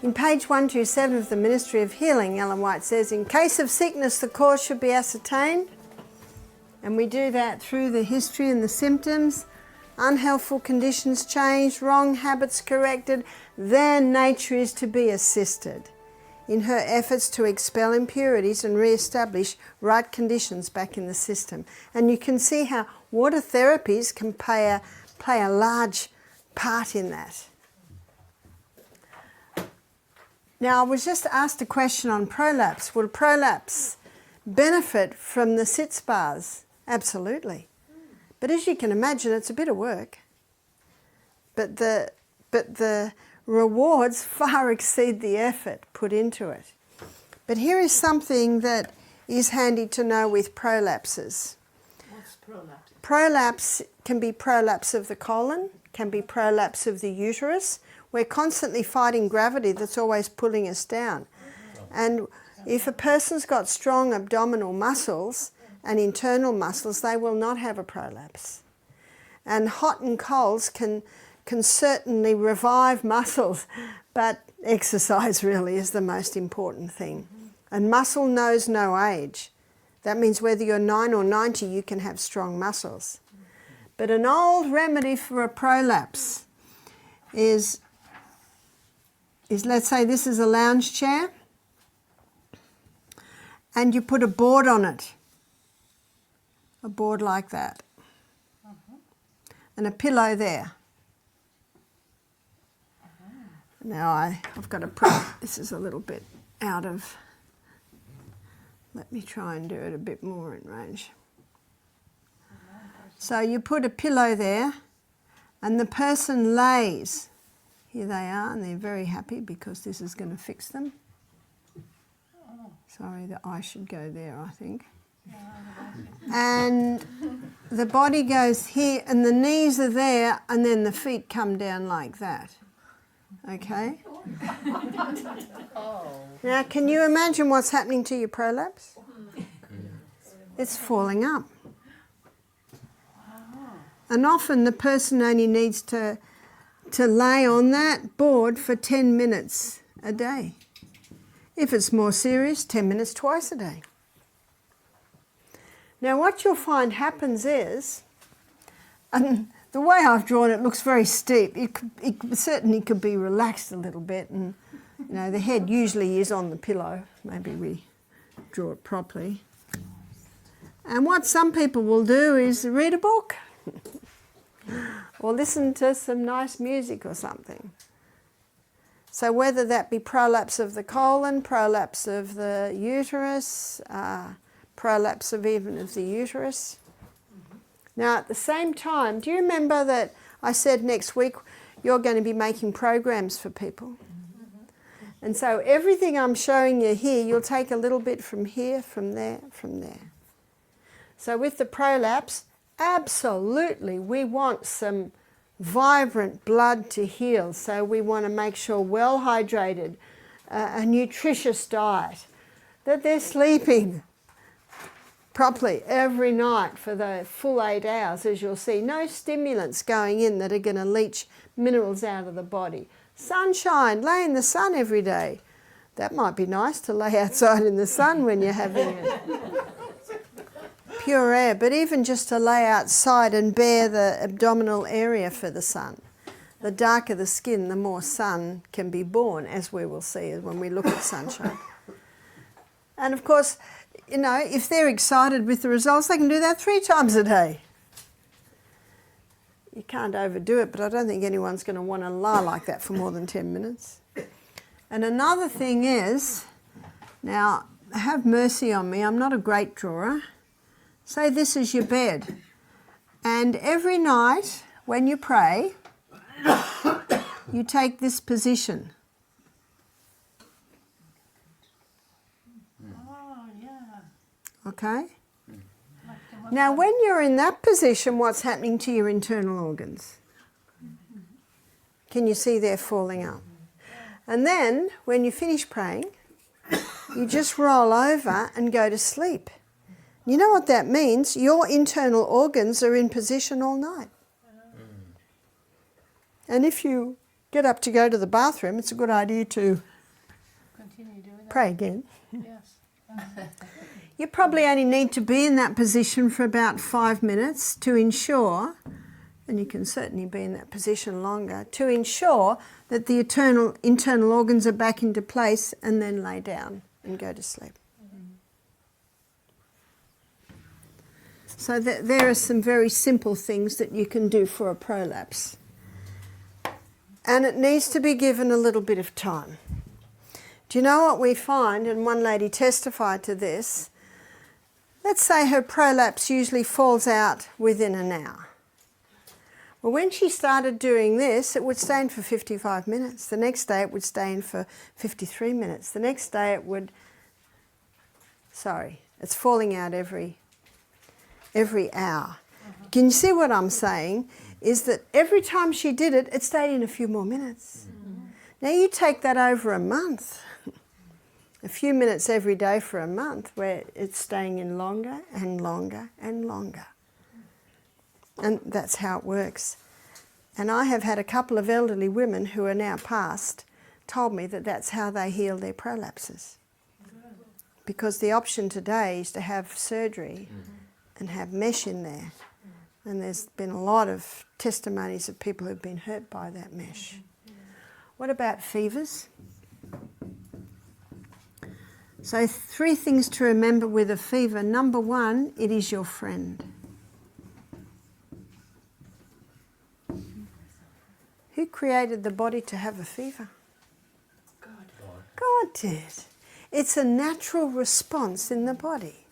In page 127 of the Ministry of Healing, Ellen White says, in case of sickness, the cause should be ascertained. And we do that through the history and the symptoms. Unhealthful conditions changed, wrong habits corrected. Then nature is to be assisted in her efforts to expel impurities and re-establish right conditions back in the system. And you can see how water therapies can play a large part in that. Now, I was just asked a question on prolapse. Will prolapse benefit from the sit spas? Absolutely. But as you can imagine, it's a bit of work. But the rewards far exceed the effort put into it. But here is something that is handy to know with prolapses. What's prolapse? Prolapse can be prolapse of the colon, can be prolapse of the uterus. We're constantly fighting gravity that's always pulling us down. And if a person's got strong abdominal muscles and internal muscles, they will not have a prolapse. And hot and colds can certainly revive muscles, but exercise really is the most important thing. And muscle knows no age. That means whether you're 9 or 90, you can have strong muscles. But an old remedy for a prolapse is let's say this is a lounge chair, and you put a board on it, a board like that, and a pillow there. Now I've got to put, this is a little bit out of, let me try and do it a bit more in range. So you put a pillow there, and the person lays. Here they are, and they're very happy because this is going to fix them. Sorry, the eye should go there, I think. And the body goes here, and the knees are there, and then the feet come down like that. Okay? Now, can you imagine what's happening to your prolapse? It's falling up. And often the person only needs to lay on that board for 10 minutes a day. If it's more serious, 10 minutes twice a day. Now what you'll find happens is, and the way I've drawn it looks very steep, it certainly could be relaxed a little bit, and you know, the head usually is on the pillow. Maybe we draw it properly. And what some people will do is read a book or listen to some nice music or something. So whether that be prolapse of the colon, prolapse of the uterus, prolapse of even of the uterus. Now at the same time, do you remember that I said next week you're going to be making programs for people? And so everything I'm showing you here, you'll take a little bit from here, from there, from there. So with the prolapse, absolutely we want some vibrant blood to heal. So we want to make sure well hydrated, a nutritious diet, that they're sleeping properly every night for the full 8 hours, as you'll see. No stimulants going in that are going to leach minerals out of the body. Sunshine, lay in the sun every day. That might be nice to lay outside in the sun when you're having it. Pure air, but even just to lay outside and bare the abdominal area for the sun. The darker the skin, the more sun can be born, as we will see when we look at sunshine. And of course, you know, if they're excited with the results, they can do that 3 times a day. You can't overdo it, but I don't think anyone's going to want to lie like that for more than 10 minutes. And another thing is, now, have mercy on me, I'm not a great drawer. Say this is your bed. And every night when you pray, you take this position. Oh, yeah. Okay? Now when you're in that position, what's happening to your internal organs? Can you see they're falling up? And then when you finish praying, you just roll over and go to sleep. You know what that means? Your internal organs are in position all night. And if you get up to go to the bathroom, it's a good idea to Pray again. Yes. You probably only need to be in that position for about 5 minutes to ensure, and you can certainly be in that position longer, to ensure that the internal organs are back into place, and then lay down and go to sleep. So there are some very simple things that you can do for a prolapse. And it needs to be given a little bit of time. Do you know what we find? And one lady testified to this. Let's say her prolapse usually falls out within an hour. Well, when she started doing this, it would stay in for 55 minutes. The next day it would stay in for 53 minutes. The next day it would... Sorry, it's falling out every hour. Can you see what I'm saying? Is that every time she did it, it stayed in a few more minutes. Now you take that over a month. A few minutes every day for a month, where it's staying in longer and longer and longer. And that's how it works. And I have had a couple of elderly women who are now past told me that that's how they heal their prolapses. Because the option today is to have surgery and have mesh in there. And there's been a lot of testimonies of people who've been hurt by that mesh. What about fevers? So 3 things to remember with a fever. Number 1, it is your friend. Who created the body to have a fever? God did. It's a natural response in the body,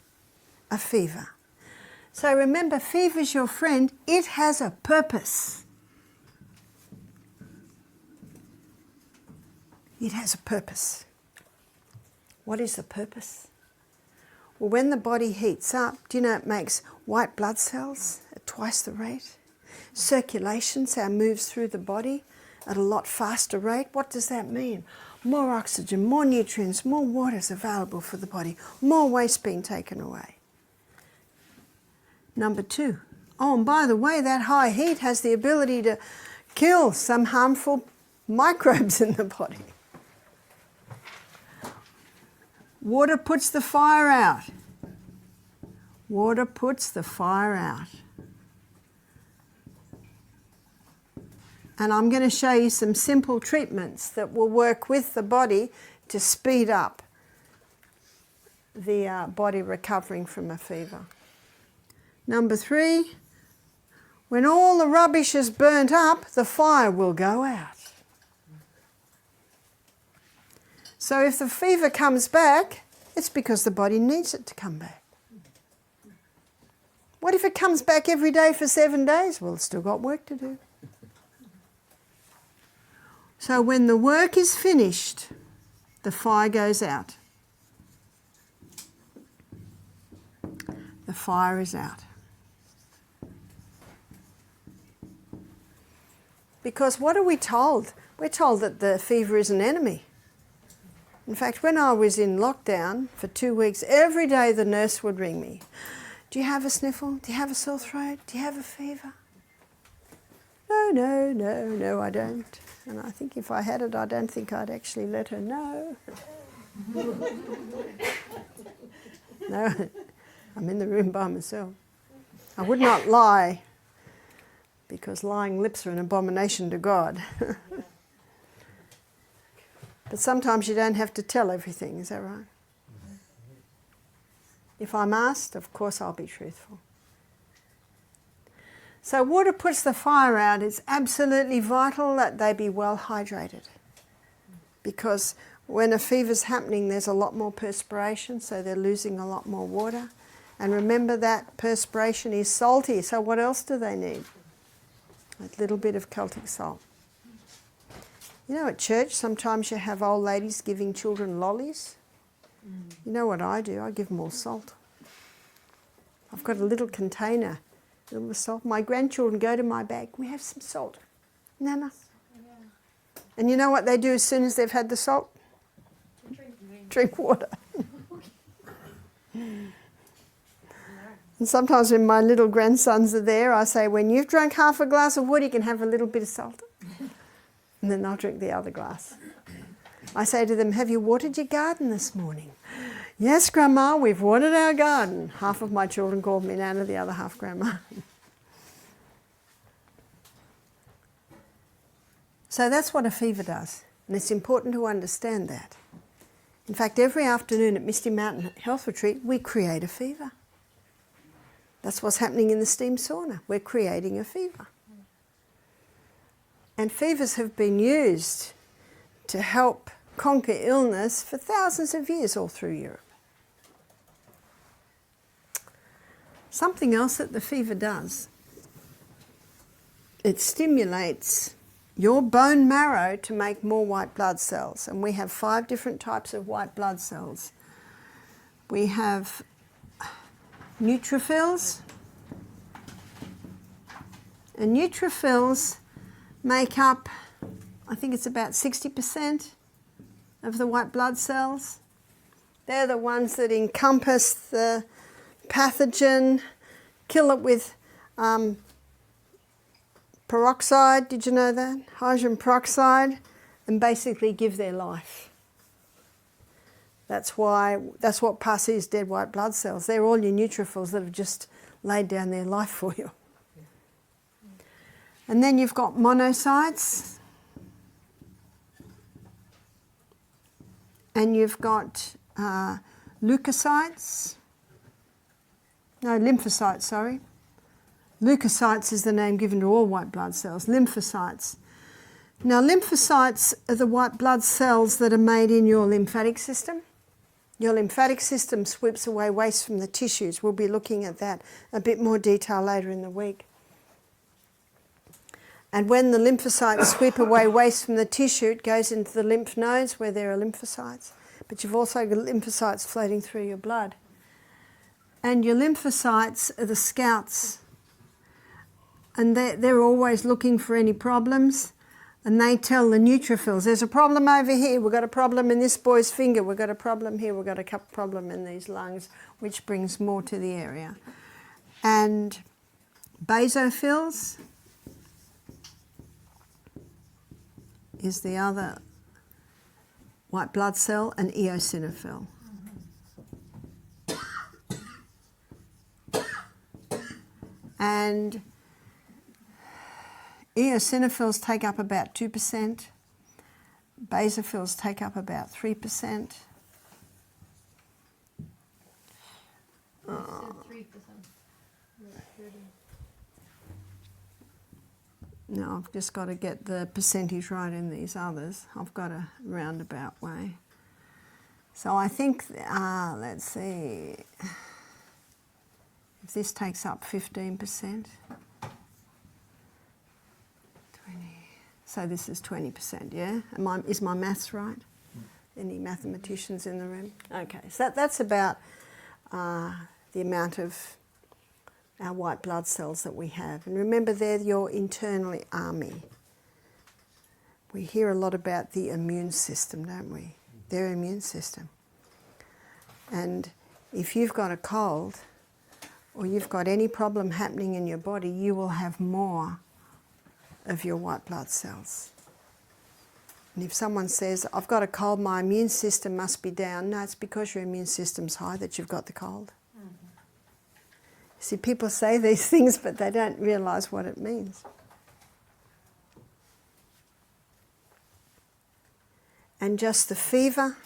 a fever. So remember, fever's your friend. It has a purpose. It has a purpose. What is the purpose? Well, when the body heats up, do you know it makes white blood cells at twice the rate? Circulation, so it moves through the body at a lot faster rate. What does that mean? More oxygen, more nutrients, more water is available for the body, more waste being taken away. Number 2, oh, and by the way, that high heat has the ability to kill some harmful microbes in the body. Water puts the fire out. Water puts the fire out. And I'm going to show you some simple treatments that will work with the body to speed up the body recovering from a fever. Number 3, when all the rubbish is burnt up, the fire will go out. So if the fever comes back, it's because the body needs it to come back. What if it comes back every day for 7 days? Well, it's still got work to do. So when the work is finished, the fire goes out. The fire is out. Because what are we told? We're told that the fever is an enemy. In fact, when I was in lockdown for 2 weeks, every day the nurse would ring me. Do you have a sniffle? Do you have a sore throat? Do you have a fever? No, I don't. And I think if I had it, I don't think I'd actually let her know. No, I'm in the room by myself. I would not lie, because lying lips are an abomination to God. But sometimes you don't have to tell everything, is that right? If I'm asked, of course I'll be truthful. So water puts the fire out. It's absolutely vital that they be well hydrated. Because when a fever's happening, there's a lot more perspiration, so they're losing a lot more water. And remember that perspiration is salty, so what else do they need? A little bit of Celtic salt. You know, at church, sometimes you have old ladies giving children lollies. You know what I do? I give them all salt. I've got a little container, a little salt. My grandchildren go to my bag, we have some salt. Nana. Yeah. And you know what they do as soon as they've had the salt? Drink water. And sometimes when my little grandsons are there, I say, when you've drunk half a glass of water, you can have a little bit of salt. And then I'll drink the other glass. I say to them, have you watered your garden this morning? Yes, Grandma, we've watered our garden. Half of my children called me Nana, the other half Grandma. So that's what a fever does, and it's important to understand that. In fact, every afternoon at Misty Mountain Health Retreat, we create a fever. That's what's happening in the steam sauna. We're creating a fever. And fevers have been used to help conquer illness for thousands of years all through Europe. Something else that the fever does, it stimulates your bone marrow to make more white blood cells. And we have 5 different types of white blood cells. We have neutrophils. And neutrophils make up, I think it's about 60% of the white blood cells. They're the ones that encompass the pathogen, kill it with peroxide, did you know that? Hydrogen peroxide, and basically give their life. That's what pus is, dead white blood cells. They're all your neutrophils that have just laid down their life for you. And then you've got monocytes, and you've got lymphocytes, sorry. Leukocytes is the name given to all white blood cells, lymphocytes. Now, lymphocytes are the white blood cells that are made in your lymphatic system. Your lymphatic system sweeps away waste from the tissues. We'll be looking at that a bit more detail later in the week. And when the lymphocytes sweep away waste from the tissue, it goes into the lymph nodes where there are lymphocytes. But you've also got lymphocytes floating through your blood. And your lymphocytes are the scouts. And they're always looking for any problems. And they tell the neutrophils, there's a problem over here, we've got a problem in this boy's finger, we've got a problem here, we've got a problem in these lungs, which brings more to the area. And basophils is the other white blood cell, and eosinophil. And eosinophils take up about 2%. Basophils take up about 3%. 3%. No, I've just got to get the percentage right in these others. I've got a roundabout way. So I think, let's see, if this takes up 15%, 20, so this is 20%, yeah? Is my maths right? Any mathematicians in the room? Okay, so that's about the amount of our white blood cells that we have. And remember, they're your internal army. We hear a lot about the immune system, don't we? Their immune system. And if you've got a cold or you've got any problem happening in your body, you will have more of your white blood cells. And if someone says, I've got a cold, my immune system must be down, no, it's because your immune system's high that you've got the cold. See, people say these things, but they don't realise what it means. And just the fever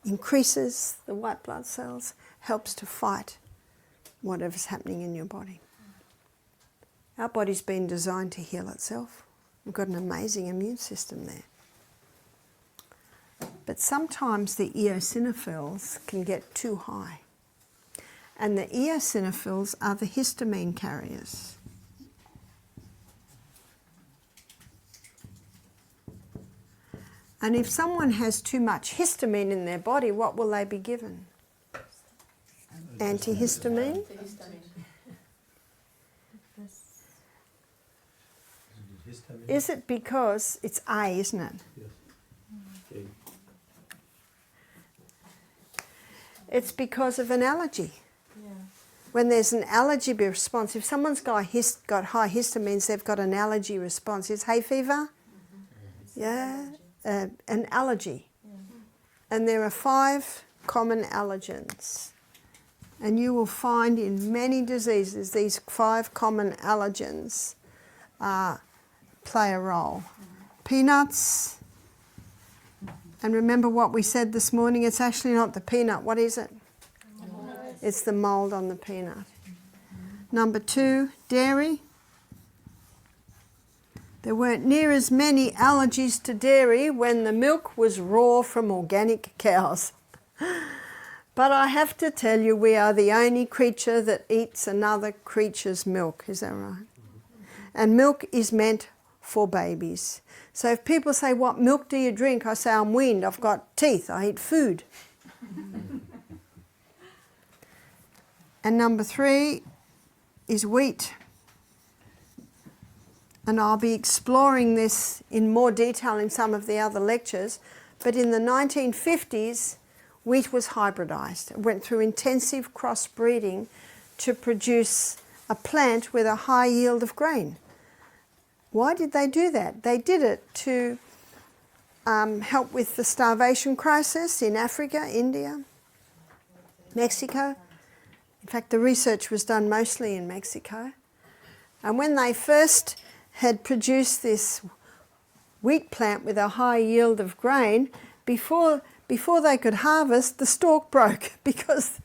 increases the white blood cells, helps to fight whatever's happening in your body. Our body's been designed to heal itself. We've got an amazing immune system there. But sometimes the eosinophils can get too high. And the eosinophils are the histamine carriers. And if someone has too much histamine in their body, what will they be given? Antihistamine? Is it because it's A, isn't it? Yes. It's because of an allergy. When there's an allergy response, if someone's got high histamines, they've got an allergy response. Is hay fever? Yeah, an allergy. And there are 5 common allergens. And you will find in many diseases these 5 common allergens play a role. Peanuts, and remember what we said this morning, it's actually not the peanut. What is it? It's the mold on the peanut. Number 2, dairy. There weren't near as many allergies to dairy when the milk was raw from organic cows. But I have to tell you, we are the only creature that eats another creature's milk. Is that right? And milk is meant for babies. So if people say, what milk do you drink? I say, I'm weaned. I've got teeth. I eat food. And number 3 is wheat. And I'll be exploring this in more detail in some of the other lectures. But in the 1950s, wheat was hybridized. It went through intensive crossbreeding to produce a plant with a high yield of grain. Why did they do that? They did it to help with the starvation crisis in Africa, India, Mexico. In fact, the research was done mostly in Mexico. And when they first had produced this wheat plant with a high yield of grain, before they could harvest, the stalk broke because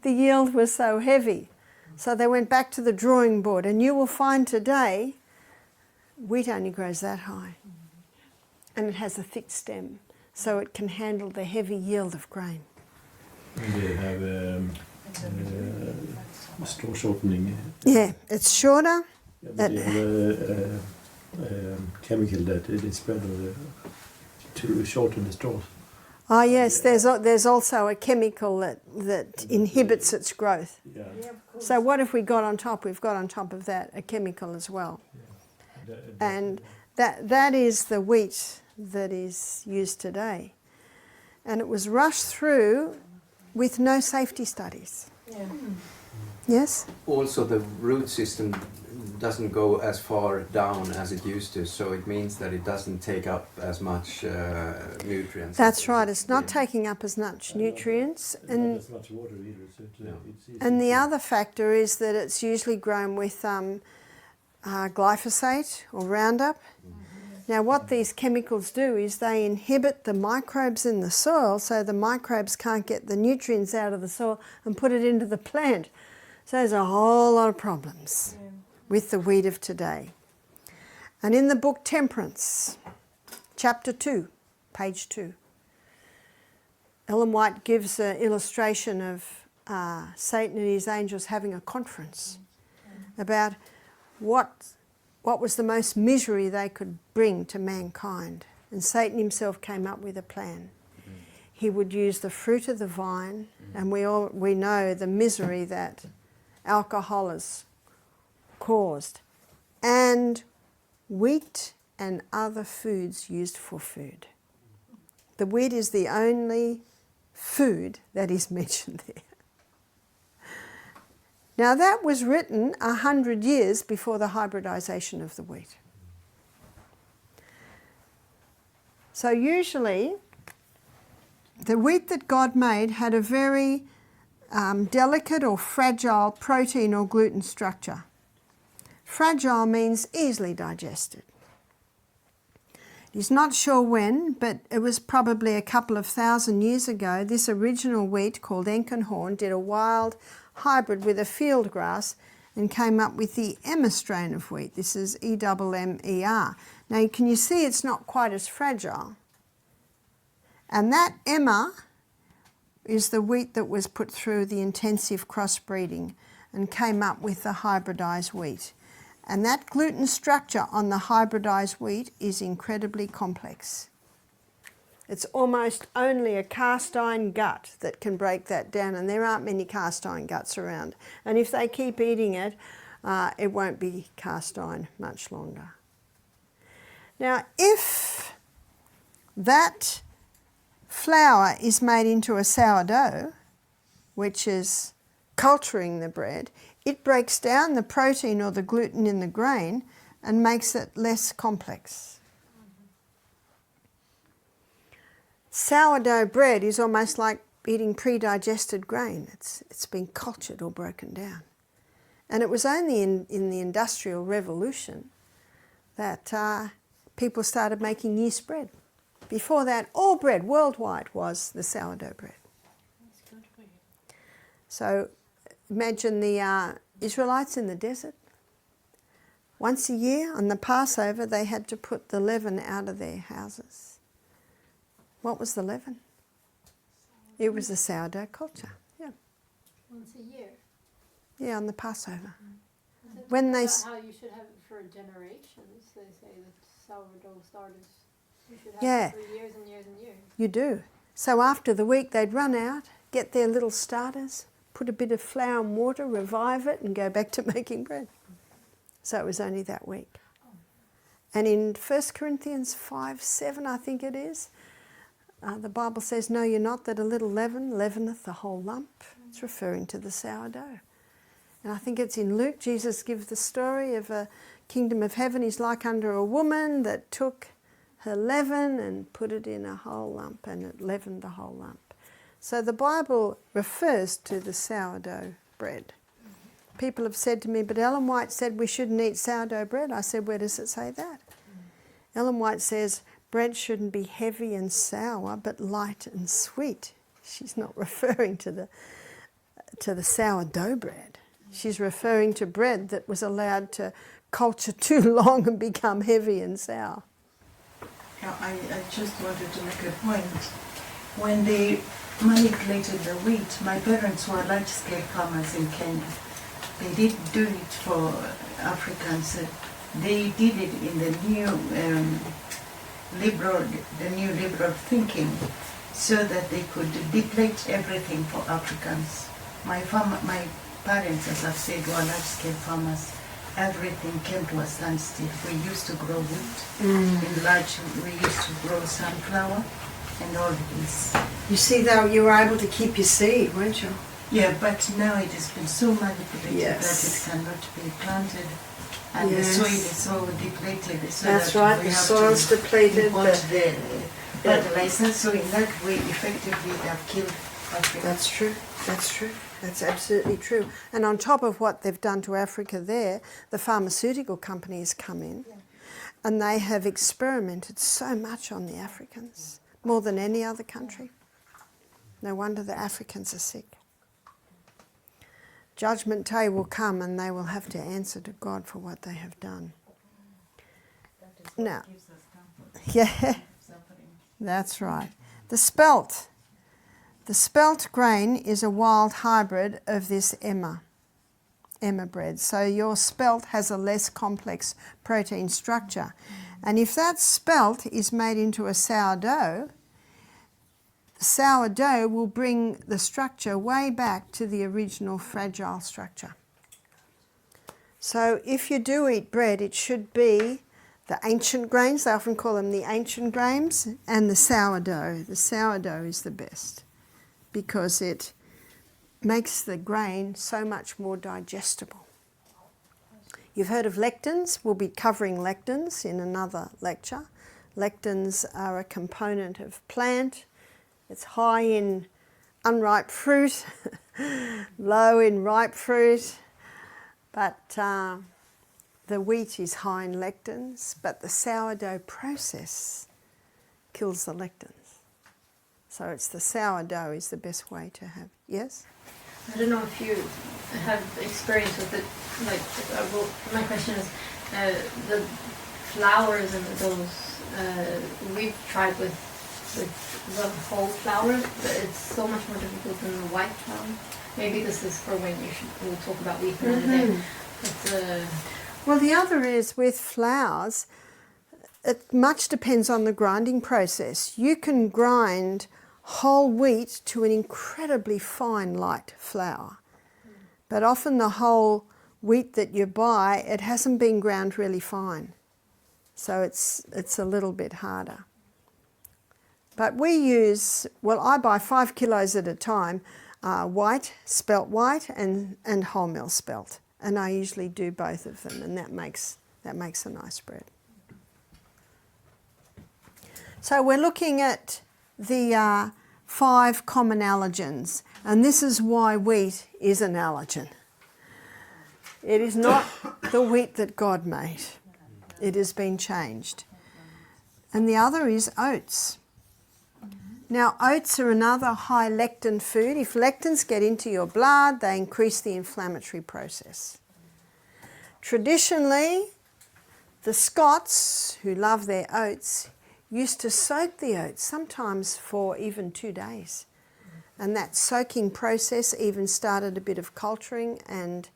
the yield was so heavy. So they went back to the drawing board, and you will find today wheat only grows that high, and it has a thick stem, so it can handle the heavy yield of grain. And they have straw shortening. Yeah, it's shorter. Yeah, but they have a chemical that it is better to shorten the straws. Oh yes, there's also a chemical that inhibits its growth. Yeah. So what have we got on top? We've got on top of that a chemical as well. Yeah. And that is the wheat that is used today. And it was rushed through with no safety studies. Yeah. Yes? Also, the root system doesn't go as far down as it used to, so it means that it doesn't take up as much nutrients. That's right, it's not taking up as much nutrients. And not as much water either. So it's easy And the to- other factor is that it's usually grown with glyphosate or Roundup. Now what these chemicals do is they inhibit the microbes in the soil, so the microbes can't get the nutrients out of the soil and put it into the plant. So there's a whole lot of problems with the wheat of today. And in the book Temperance, chapter 2, page 2, Ellen White gives an illustration of Satan and his angels having a conference about what was the most misery they could bring to mankind. And Satan himself came up with a plan. He would use the fruit of the vine, and we know the misery that alcohol has caused, and wheat and other foods used for food. The wheat is the only food that is mentioned there. Now that was written 100 years before the hybridization of the wheat. So usually the wheat that God made had a very delicate or fragile protein or gluten structure. Fragile means easily digested. He's not sure when, but it was probably a couple of thousand years ago. This original wheat called Enkenhorn did a wild hybrid with a field grass and came up with the Emmer strain of wheat. This is EMMER. Now can you see it's not quite as fragile? And that Emmer is the wheat that was put through the intensive crossbreeding and came up with the hybridized wheat. And that gluten structure on the hybridized wheat is incredibly complex. It's almost only a cast iron gut that can break that down, and there aren't many cast iron guts around. And if they keep eating it, it won't be cast iron much longer. Now, if that flour is made into a sourdough, which is culturing the bread, it breaks down the protein or the gluten in the grain and makes it less complex. sourdough bread is almost like eating pre-digested grain. It's been cultured or broken down. And it was only in the Industrial Revolution that people started making yeast bread. Before that, all bread worldwide was the sourdough bread. That's good for you. So imagine the Israelites in the desert. Once a year on the Passover, they had to put the leaven out of their houses. What was the leaven? It was the sourdough culture. Yeah, Once a year. yeah, on the Passover. Is it When they about s- how you should have it for generations? They say that sourdough starters, you should have Yeah. it for years and years and years. You do. So after the week, they'd run out, get their little starters, put a bit of flour and water, revive it, and go back to making bread. So it was only that week. And in 1 Corinthians 5:7, I think it is, the Bible says, "Know you not that a little leaven leaveneth the whole lump?" It's referring to the sourdough. And I think it's in Luke, Jesus gives the story of a kingdom of heaven is like unto a woman that took her leaven and put it in a whole lump, and it leavened the whole lump. So the Bible refers to the sourdough bread. People have said to me, but Ellen White said we shouldn't eat sourdough bread. I said, where does it say that? Ellen White says bread shouldn't be heavy and sour, but light and sweet. She's not referring to the sourdough bread. She's referring to bread that was allowed to culture too long and become heavy and sour. Now, I just wanted to make a point. When they manipulated the wheat, my parents were large-scale farmers in Kenya. They didn't do it for Africans. They did it in the new liberal thinking, so that they could deplete everything for Africans. My parents, as I've said, were large-scale farmers. Everything came to a standstill. We used to grow wheat in large. We used to grow sunflower and all this. You see, though, you were able to keep your seed, weren't you? Yeah, but now it has been so manipulated Yes. that it cannot be planted, and Yes. the soil is so depleted. So That's that right, we the have soil's to depleted. import the fertilizer. So in that way, effectively, they have killed Africa. That's true. That's true. That's absolutely true. And on top of what they've done to Africa there, the pharmaceutical companies come in and they have experimented so much on the Africans, more than any other country. No wonder the Africans are sick. Judgment day will come and they will have to answer to God for what they have done. That is what Now, gives us comfort. yeah, Suffering. that's right. The spelt. The spelt grain is a wild hybrid of this emmer bread. So your spelt has a less complex protein structure. And if that spelt is made into a sourdough, the sourdough will bring the structure way back to the original fragile structure. So if you do eat bread, it should be the ancient grains, they often call them the ancient grains, and the sourdough. The sourdough is the best because it makes the grain so much more digestible. You've heard of lectins. We'll be covering lectins in another lecture. Lectins are a component of plant. It's high in unripe fruit, low in ripe fruit, but the wheat is high in lectins, but the sourdough process kills the lectins. So it's the sourdough is the best way to have. Yes? I don't know if you have experience with it. Like, well, my question is, the flours and those we've tried with the whole flour, but it's so much more difficult than the white flour. Maybe this is for when we'll talk about wheat another day. But, Well, the other is with flours, it much depends on the grinding process. You can grind whole wheat to an incredibly fine light flour, but often the whole wheat that you buy, it hasn't been ground really fine, so it's a little bit harder. But we use, well, I buy 5 kilos at a time, white, spelt white, and wholemeal spelt. And I usually do both of them, and that makes a nice bread. So we're looking at the 5 common allergens, and this is why wheat is an allergen. It is not the wheat that God made. It has been changed. And the other is oats. Now, oats are another high lectin food. If lectins get into your blood, they increase the inflammatory process. Traditionally, the Scots, who love their oats, used to soak the oats, sometimes for even 2 days. And that soaking process even started a bit of culturing, and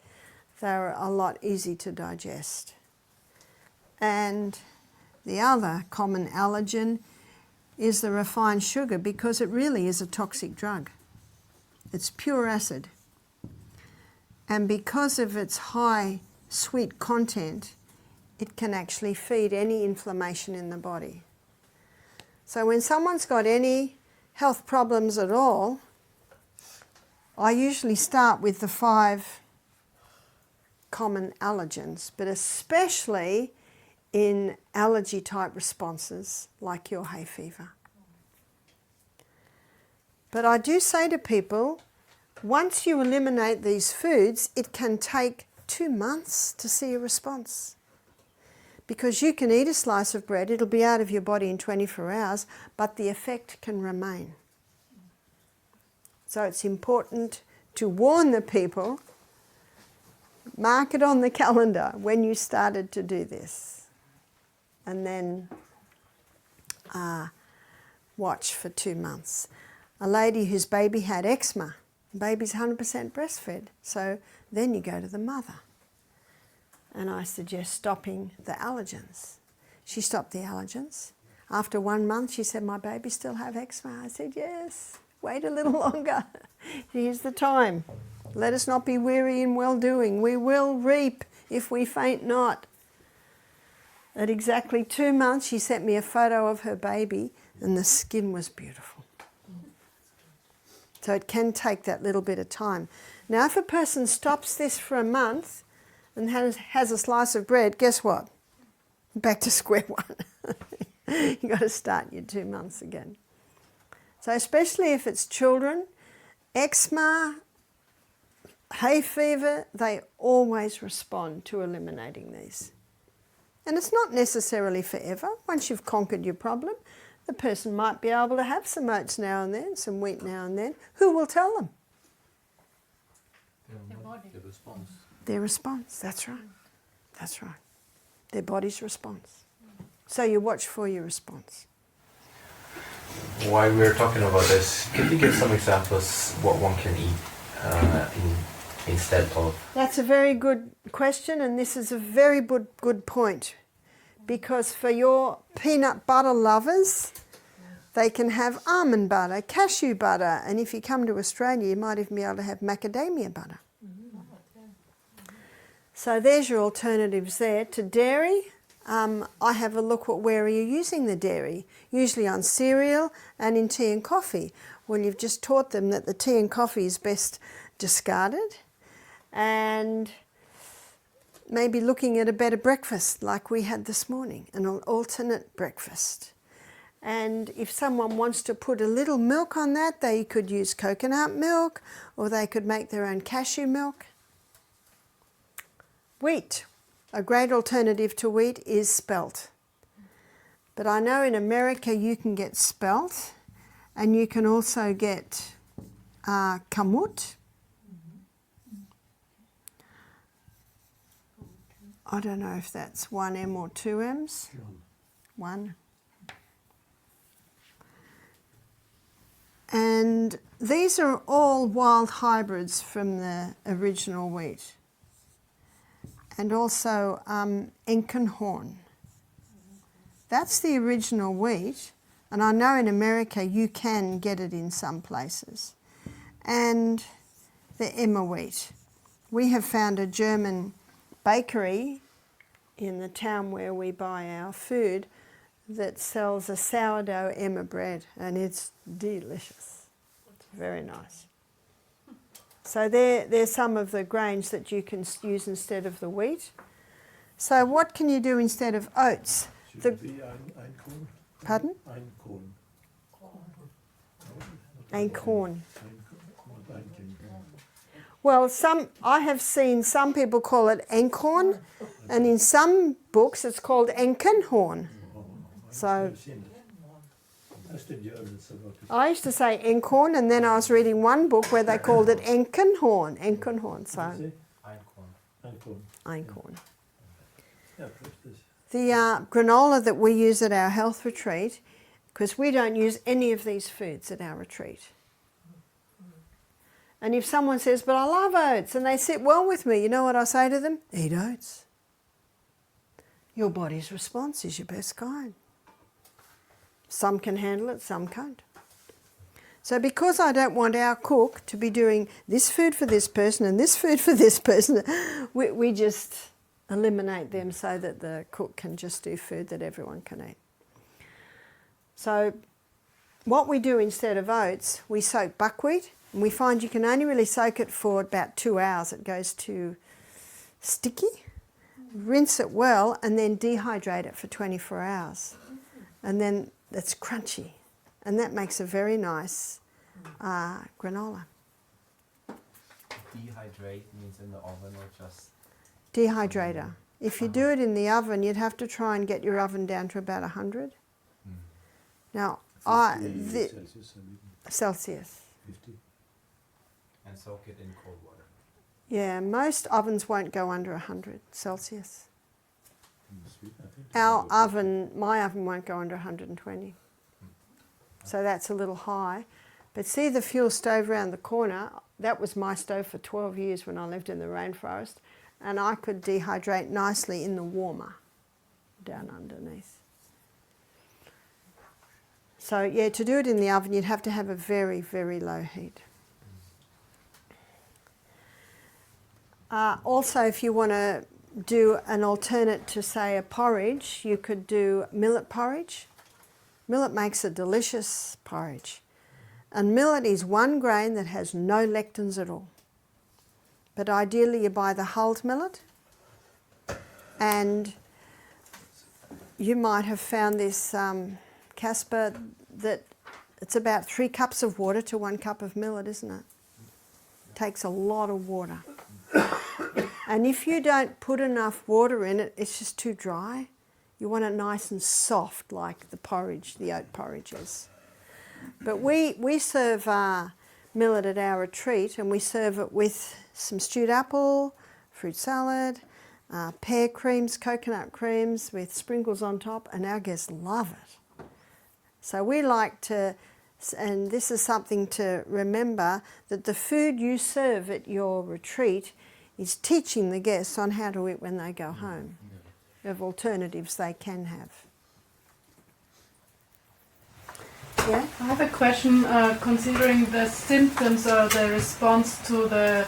they're a lot easy to digest. And the other common allergen is the refined sugar, because it really is a toxic drug. It's pure acid. And because of its high sweet content, it can actually feed any inflammation in the body. So when someone's got any health problems at all, I usually start with the 5 common allergens, but especially in allergy type responses like your hay fever. But I do say to people, once you eliminate these foods, it can take 2 months to see a response. Because you can eat a slice of bread, it'll be out of your body in 24 hours, but the effect can remain. So it's important to warn the people, mark it on the calendar when you started to do this, and then watch for 2 months. A lady whose baby had eczema, the baby's 100% breastfed, so then you go to the mother. And I suggest stopping the allergens. She stopped the allergens. After 1 month, she said, my baby still have eczema. I said, yes, wait a little longer. Here's the time. Let us not be weary in well-doing. We will reap if we faint not. At exactly 2 months, she sent me a photo of her baby, and the skin was beautiful. So it can take that little bit of time. Now, if a person stops this for a month and has a slice of bread, guess what? Back to square one. You've got to start your 2 months again. So especially if it's children, eczema, hay fever, they always respond to eliminating these. And it's not necessarily forever. Once you've conquered your problem, the person might be able to have some oats now and then, some wheat now and then. Who will tell them? Their body. The response. Their response, that's right. That's right. Their body's response. So you watch for your response. While we're talking about this, could you give some examples what one can eat instead of? That's a very good question, and this is a very good point. Because for your peanut butter lovers, they can have almond butter, cashew butter, and if you come to Australia, you might even be able to have macadamia butter. So there's your alternatives there. To dairy, I have a look at where are you using the dairy. Usually on cereal and in tea and coffee. Well, you've just taught them that the tea and coffee is best discarded. And maybe looking at a better breakfast like we had this morning, an alternate breakfast. And if someone wants to put a little milk on that, they could use coconut milk, or they could make their own cashew milk. Wheat. A great alternative to wheat is spelt. But I know in America you can get spelt, and you can also get kamut. I don't know if that's 1M or 2Ms. One. And these are all wild hybrids from the original wheat. And also Enkenhorn. That's the original wheat, and I know in America you can get it in some places. And the Emmer wheat. We have found a German bakery in the town where we buy our food that sells a sourdough Emmer bread, and it's delicious. It's very nice. So there's some of the grains that you can use instead of the wheat. So what can you do instead of oats? Should it be Einkorn? Pardon? Einkorn. Einkorn. Well, I have seen some people call it Einkorn, and in some books it's called Enkenhorn. So I used to say Einkorn, and then I was reading one book where they called it Enkenhorn. Enkenhorn, so Einkorn. The granola that we use at our health retreat, because we don't use any of these foods at our retreat. And if someone says, but I love oats, and they sit well with me, you know what I say to them? Eat oats. Your body's response is your best guide. Some can handle it, some can't. So because I don't want our cook to be doing this food for this person and this food for this person, we just eliminate them so that the cook can just do food that everyone can eat. So what we do instead of oats, we soak buckwheat, and we find you can only really soak it for about 2 hours. It goes too sticky. Rinse it well and then dehydrate it for 24 hours. And then it's crunchy. And that makes a very nice granola. Dehydrate means in the oven or just... Dehydrator. If you do it in the oven, you'd have to try and get your oven down to about 100. Now, Celsius. 50. And soak it in cold water. Yeah, most ovens won't go under 100 Celsius. Our oven, my oven won't go under 120. So that's a little high. But see the fuel stove around the corner? That was my stove for 12 years when I lived in the rainforest. And I could dehydrate nicely in the warmer down underneath. So yeah, to do it in the oven, you'd have to have a very, very low heat. Also, if you want to do an alternate to, say, a porridge, you could do millet porridge. Millet makes a delicious porridge. And millet is one grain that has no lectins at all. But ideally you buy the hulled millet. And you might have found this, Casper, that it's about 3 cups of water to 1 cup of millet, isn't it? It takes a lot of water. And if you don't put enough water in it, it's just too dry. You want it nice and soft like the porridge, the oat porridge is. But we serve millet at our retreat, and we serve it with some stewed apple, fruit salad, pear creams, coconut creams with sprinkles on top, and our guests love it. So we like to, and this is something to remember, that the food you serve at your retreat is teaching the guests on how to eat when they go home, of alternatives they can have. Yeah? I have a question considering the symptoms or the response to the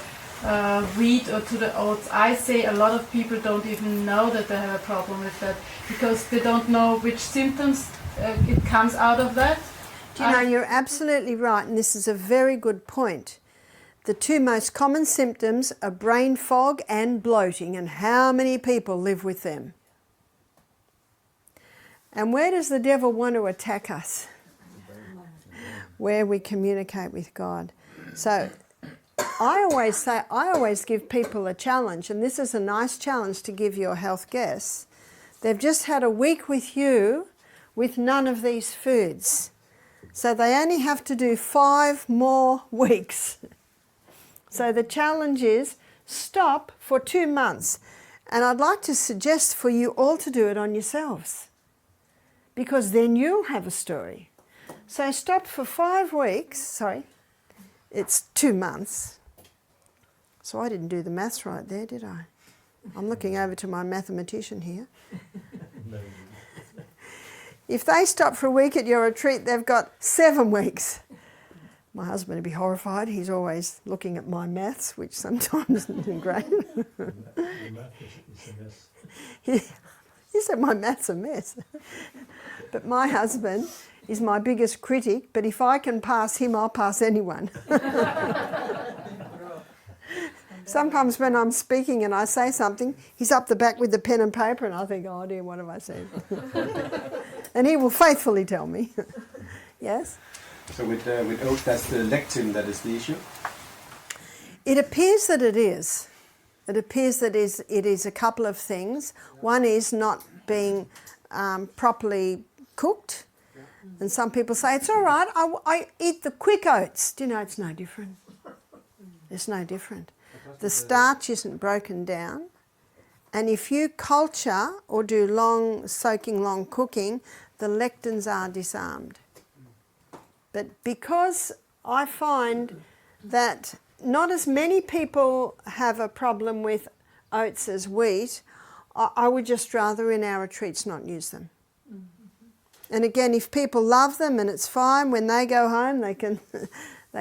wheat or to the oats. I say a lot of people don't even know that they have a problem with that because they don't know which symptoms it comes out of that. Do you know, you're absolutely right, and this is a very good point. The 2 most common symptoms are brain fog and bloating, and how many people live with them? And where does the devil want to attack us? Where we communicate with God. So I always give people a challenge, and this is a nice challenge to give your health guests. They've just had a week with you with none of these foods. So they only have to do 5 more weeks. So the challenge is stop for 2 months. And I'd like to suggest for you all to do it on yourselves, because then you'll have a story. So stop for 5 weeks, sorry, it's 2 months. So I didn't do the maths right there, did I? I'm looking over to my mathematician here. If they stop for a week at your retreat, they've got 7 weeks. My husband would be horrified. He's always looking at my maths, which sometimes isn't great. The math is a mess. He said my maths a mess. But my husband is my biggest critic, but if I can pass him, I'll pass anyone. Sometimes when I'm speaking and I say something, he's up the back with the pen and paper, and I think, oh dear, what have I said? And he will faithfully tell me. Yes? So with oats, that's the lectin that is the issue? It appears that it is. It appears that it is a couple of things. One is not being properly cooked. And some people say, it's all right, I eat the quick oats. Do you know, it's no different. It's no different. The starch isn't broken down. And if you culture or do long soaking, long cooking, the lectins are disarmed. But because I find that not as many people have a problem with oats as wheat, I would just rather in our retreats not use them. And again, if people love them and it's fine, when they go home they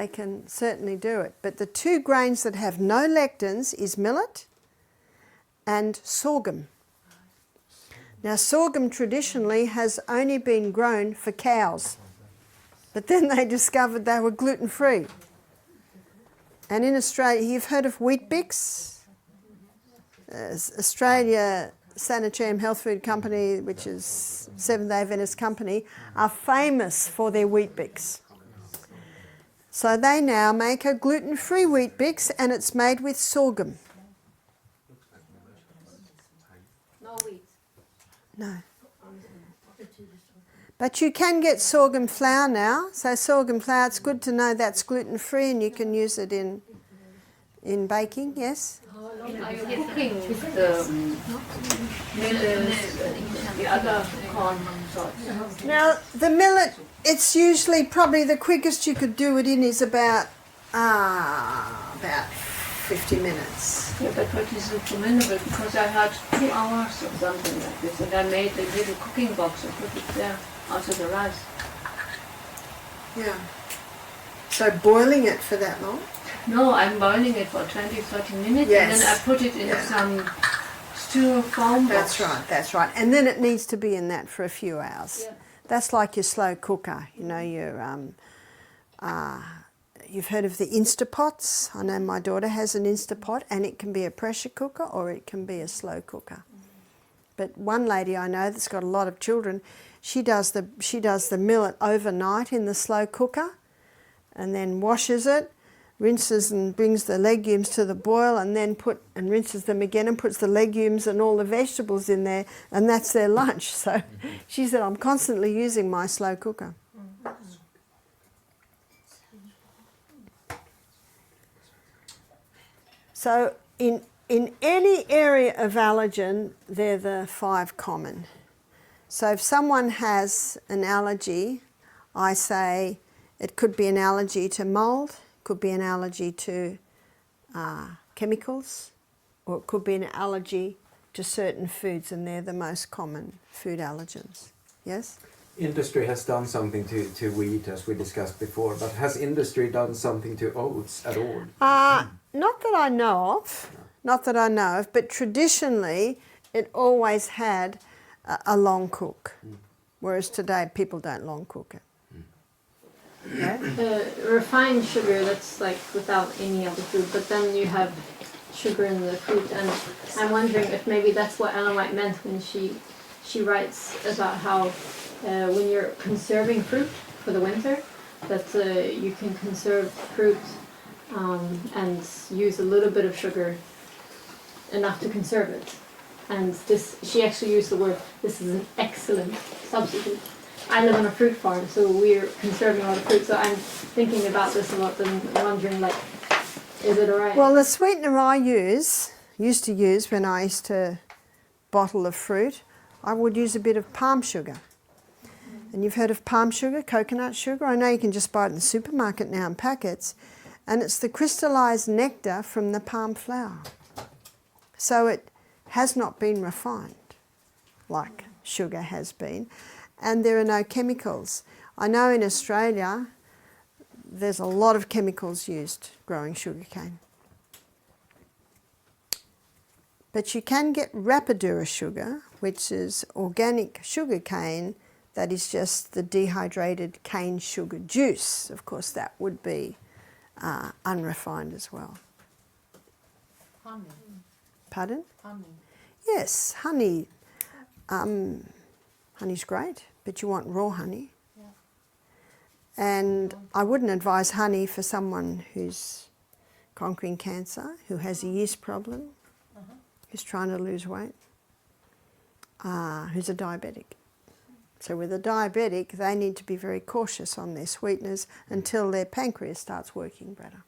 can certainly do it. But the two grains that have no lectins is millet and sorghum. Now sorghum traditionally has only been grown for cows, but then they discovered they were gluten-free. And in Australia, you've heard of Weet-Bix? Australia Sanitarium Health Food Company, which is Seventh-day Adventist company, are famous for their Weet-Bix. So they now make a gluten-free Weet-Bix and it's made with sorghum. No wheat. No. But you can get sorghum flour now. So sorghum flour, it's good to know that's gluten-free and you can use it in baking, yes? Are you cooking with the millet, the other corn sorts? Now, the millet, it's usually probably the quickest you could do it in is about 50 minutes. Yeah, but what is recommendable? Because I had 2 hours or something like this, and I made a little cooking box and put it there, also the rice. Yeah. So boiling it for that long? No, I'm boiling it for 20-30 minutes, Yes. and then I put it in some styrofoam box. That's right. And then it needs to be in that for a few hours. Yeah. That's like your slow cooker. You know, your you've heard of the Instapots. I know my daughter has an Instapot, and it can be a pressure cooker or it can be a slow cooker. But one lady I know that's got a lot of children, she does the millet overnight in the slow cooker, and then washes it, rinses and brings the legumes to the boil, and then rinses them again and puts the legumes and all the vegetables in there, and that's their lunch. So she said, I'm constantly using my slow cooker. So in any area of allergen, they're the 5 common. So if someone has an allergy, I say it could be an allergy to mold, could be an allergy to chemicals, or it could be an allergy to certain foods, and they're the most common food allergens. Yes? Industry has done something to wheat, as we discussed before, but has industry done something to oats at all? Not that I know of. Not that I know of, but traditionally it always had a long cook, whereas today people don't long cook it. Okay? Refined sugar, that's like without any other food, but then you have sugar in the fruit, and I'm wondering if maybe that's what Ellen White meant when she writes about how when you're conserving fruit for the winter, that you can conserve fruit and use a little bit of sugar, enough to conserve it. And this, she actually used the word, this is an excellent substitute. I live on a fruit farm, so we're conserving a lot of fruit, so I'm thinking about this a lot and wondering, like, is it alright? Well, the sweetener I used to use when I used to bottle of fruit, I would use a bit of palm sugar. And you've heard of palm sugar, coconut sugar? I know you can just buy it in the supermarket now in packets. And it's the crystallized nectar from the palm flower. So it has not been refined like sugar has been. And there are no chemicals. I know in Australia there's a lot of chemicals used growing sugarcane. But you can get Rapadura sugar, which is organic sugarcane that is just the dehydrated cane sugar juice. Of course, that would be unrefined as well. Honey. Pardon? Honey. Yes, honey. Honey's great, but you want raw honey. And I wouldn't advise honey for someone who's conquering cancer, who has a yeast problem, who's trying to lose weight, who's a diabetic. So with a diabetic, they need to be very cautious on their sweeteners until their pancreas starts working better.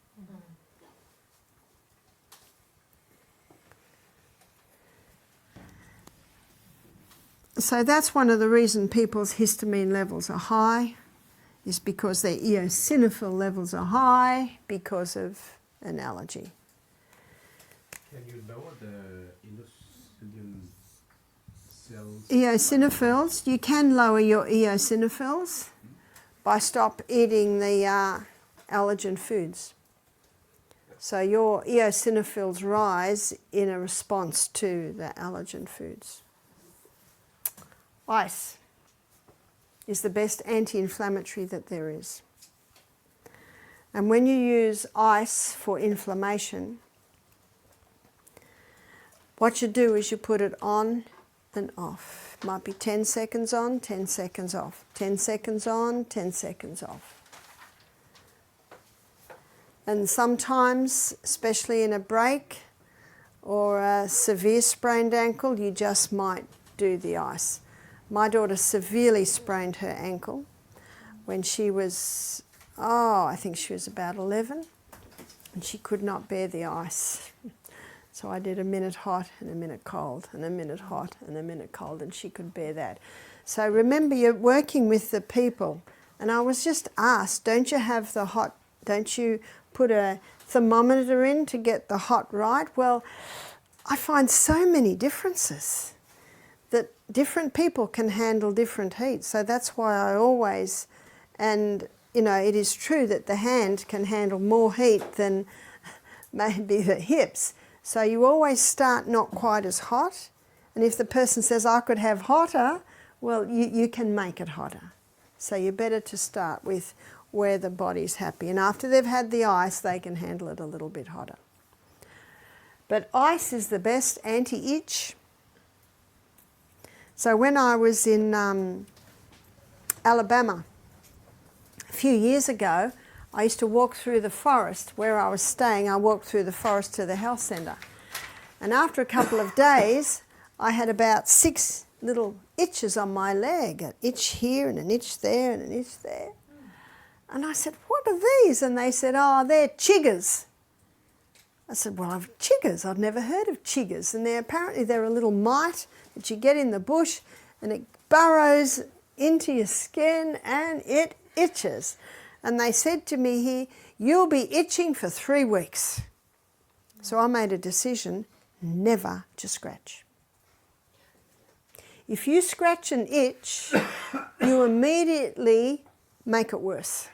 So that's one of the reasons people's histamine levels are high, is because their eosinophil levels are high because of an allergy. Can you lower the eosinophil cells? Eosinophils, you can lower your eosinophils by stop eating the allergen foods. So your eosinophils rise in a response to the allergen foods. Ice is the best anti-inflammatory that there is. And when you use ice for inflammation, what you do is you put it on and off. It might be 10 seconds on, 10 seconds off, 10 seconds on, 10 seconds off. And sometimes, especially in a break or a severe sprained ankle, you just might do the ice. My daughter severely sprained her ankle when she was, I think she was about 11, and she could not bear the ice. So I did a minute hot and a minute cold and a minute hot and a minute cold, and she could bear that. So remember, you're working with the people, and I was just asked, don't you put a thermometer in to get the hot right? Well, I find so many differences that different people can handle different heat. So that's why I always, and you know, it is true that the hand can handle more heat than maybe the hips. So you always start not quite as hot. And if the person says, I could have hotter, well, you can make it hotter. So you're better to start with where the body's happy. And after they've had the ice, they can handle it a little bit hotter. But ice is the best anti-itch. So when I was in Alabama a few years ago, I used to walk through the forest where I was staying. I walked through the forest to the health centre. And after a couple of days, I had about 6 little itches on my leg, an itch here and an itch there and an itch there. And I said, what are these? And they said, they're chiggers. I said, well, chiggers, I've never heard of chiggers. And apparently they're a little mite that you get in the bush, and it burrows into your skin and it itches. And they said to me here, you'll be itching for 3 weeks. So I made a decision never to scratch. If you scratch an itch, you immediately make it worse.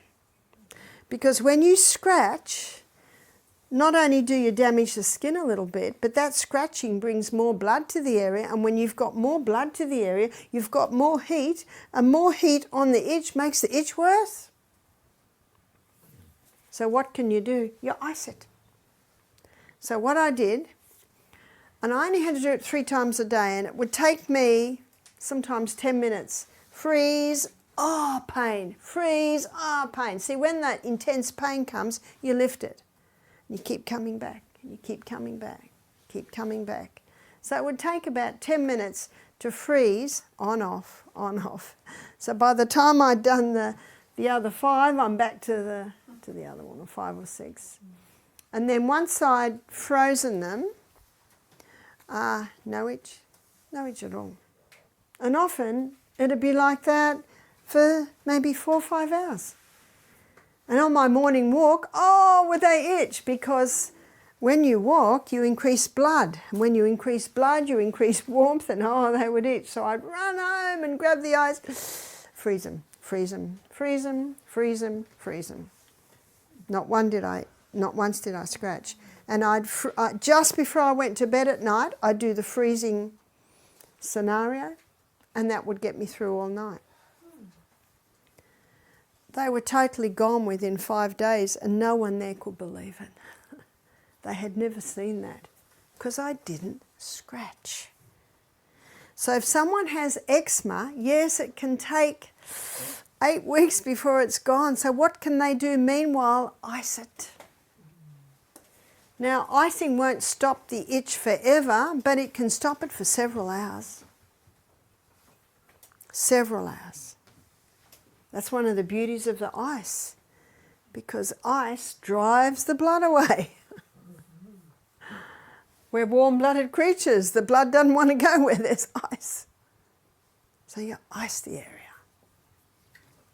Because when you scratch, not only do you damage the skin a little bit, but that scratching brings more blood to the area, and when you've got more blood to the area, you've got more heat, and more heat on the itch makes the itch worse. So what can you do? You ice it. So what I did, and I only had to do it 3 times a day, and it would take me sometimes 10 minutes. Freeze, pain. Freeze, pain. See, when that intense pain comes, you lift it. You keep coming back, and you keep coming back, keep coming back. So it would take about 10 minutes to freeze, on, off, on, off. So by the time I'd done the other 5, I'm back to the other one, or 5 or 6. And then once I'd frozen them, no itch at all. And often it'd be like that for maybe 4 or 5 hours. And on my morning walk, would they itch? Because when you walk, you increase blood. And when you increase blood, you increase warmth, and they would itch. So I'd run home and grab the ice, freeze them, freeze them, freeze them, freeze them, freeze them. Not once did I scratch. And just before I went to bed at night, I'd do the freezing scenario, and that would get me through all night. They were totally gone within 5 days, and no one there could believe it. They had never seen that, because I didn't scratch. So if someone has eczema, yes, it can take 8 weeks before it's gone. So what can they do meanwhile? Ice it. Now, icing won't stop the itch forever, but it can stop it for several hours. Several hours. That's one of the beauties of the ice, because ice drives the blood away. We're warm-blooded creatures. The blood doesn't want to go where there's ice. So you ice the area.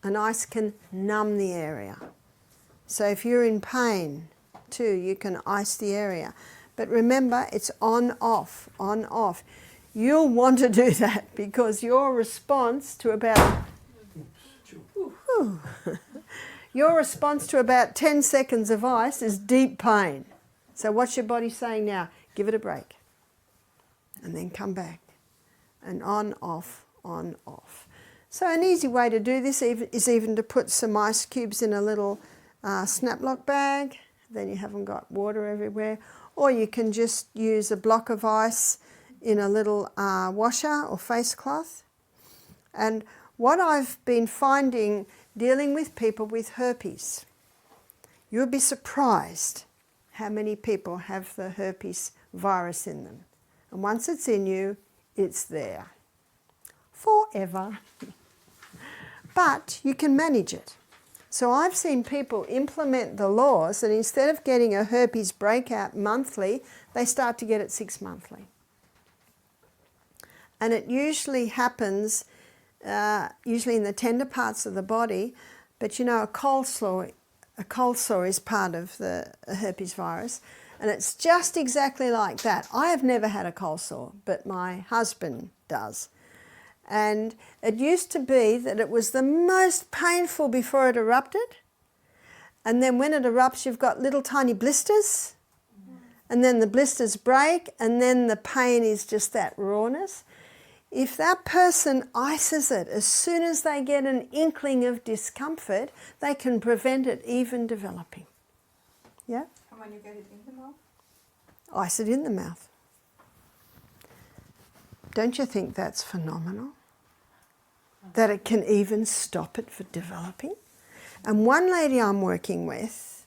And ice can numb the area. So if you're in pain too, you can ice the area. But remember, it's on, off, on, off. You'll want to do that because your response to about your response to about 10 seconds of ice is deep pain. So what's your body saying now? Give it a break. And then come back. And on, off, on, off. So an easy way to do this is even to put some ice cubes in a little snap-lock bag. Then you haven't got water everywhere. Or you can just use a block of ice in a little washer or face cloth. And what I've been finding dealing with people with herpes, you'll be surprised how many people have the herpes virus in them. And once it's in you, it's there. Forever. But you can manage it. So I've seen people implement the laws, and instead of getting a herpes breakout monthly, they start to get it 6 monthly. And it usually happens, usually in the tender parts of the body, but you know, a cold sore is part of the herpes virus, and it's just exactly like that. I have never had a cold sore, but my husband does. And it used to be that it was the most painful before it erupted, and then when it erupts you've got little tiny blisters, and then the blisters break, and then the pain is just that rawness. If that person ices it, as soon as they get an inkling of discomfort, they can prevent it even developing. Yeah? And when you get it in the mouth? Ice it in the mouth. Don't you think that's phenomenal? That it can even stop it from developing? And one lady I'm working with,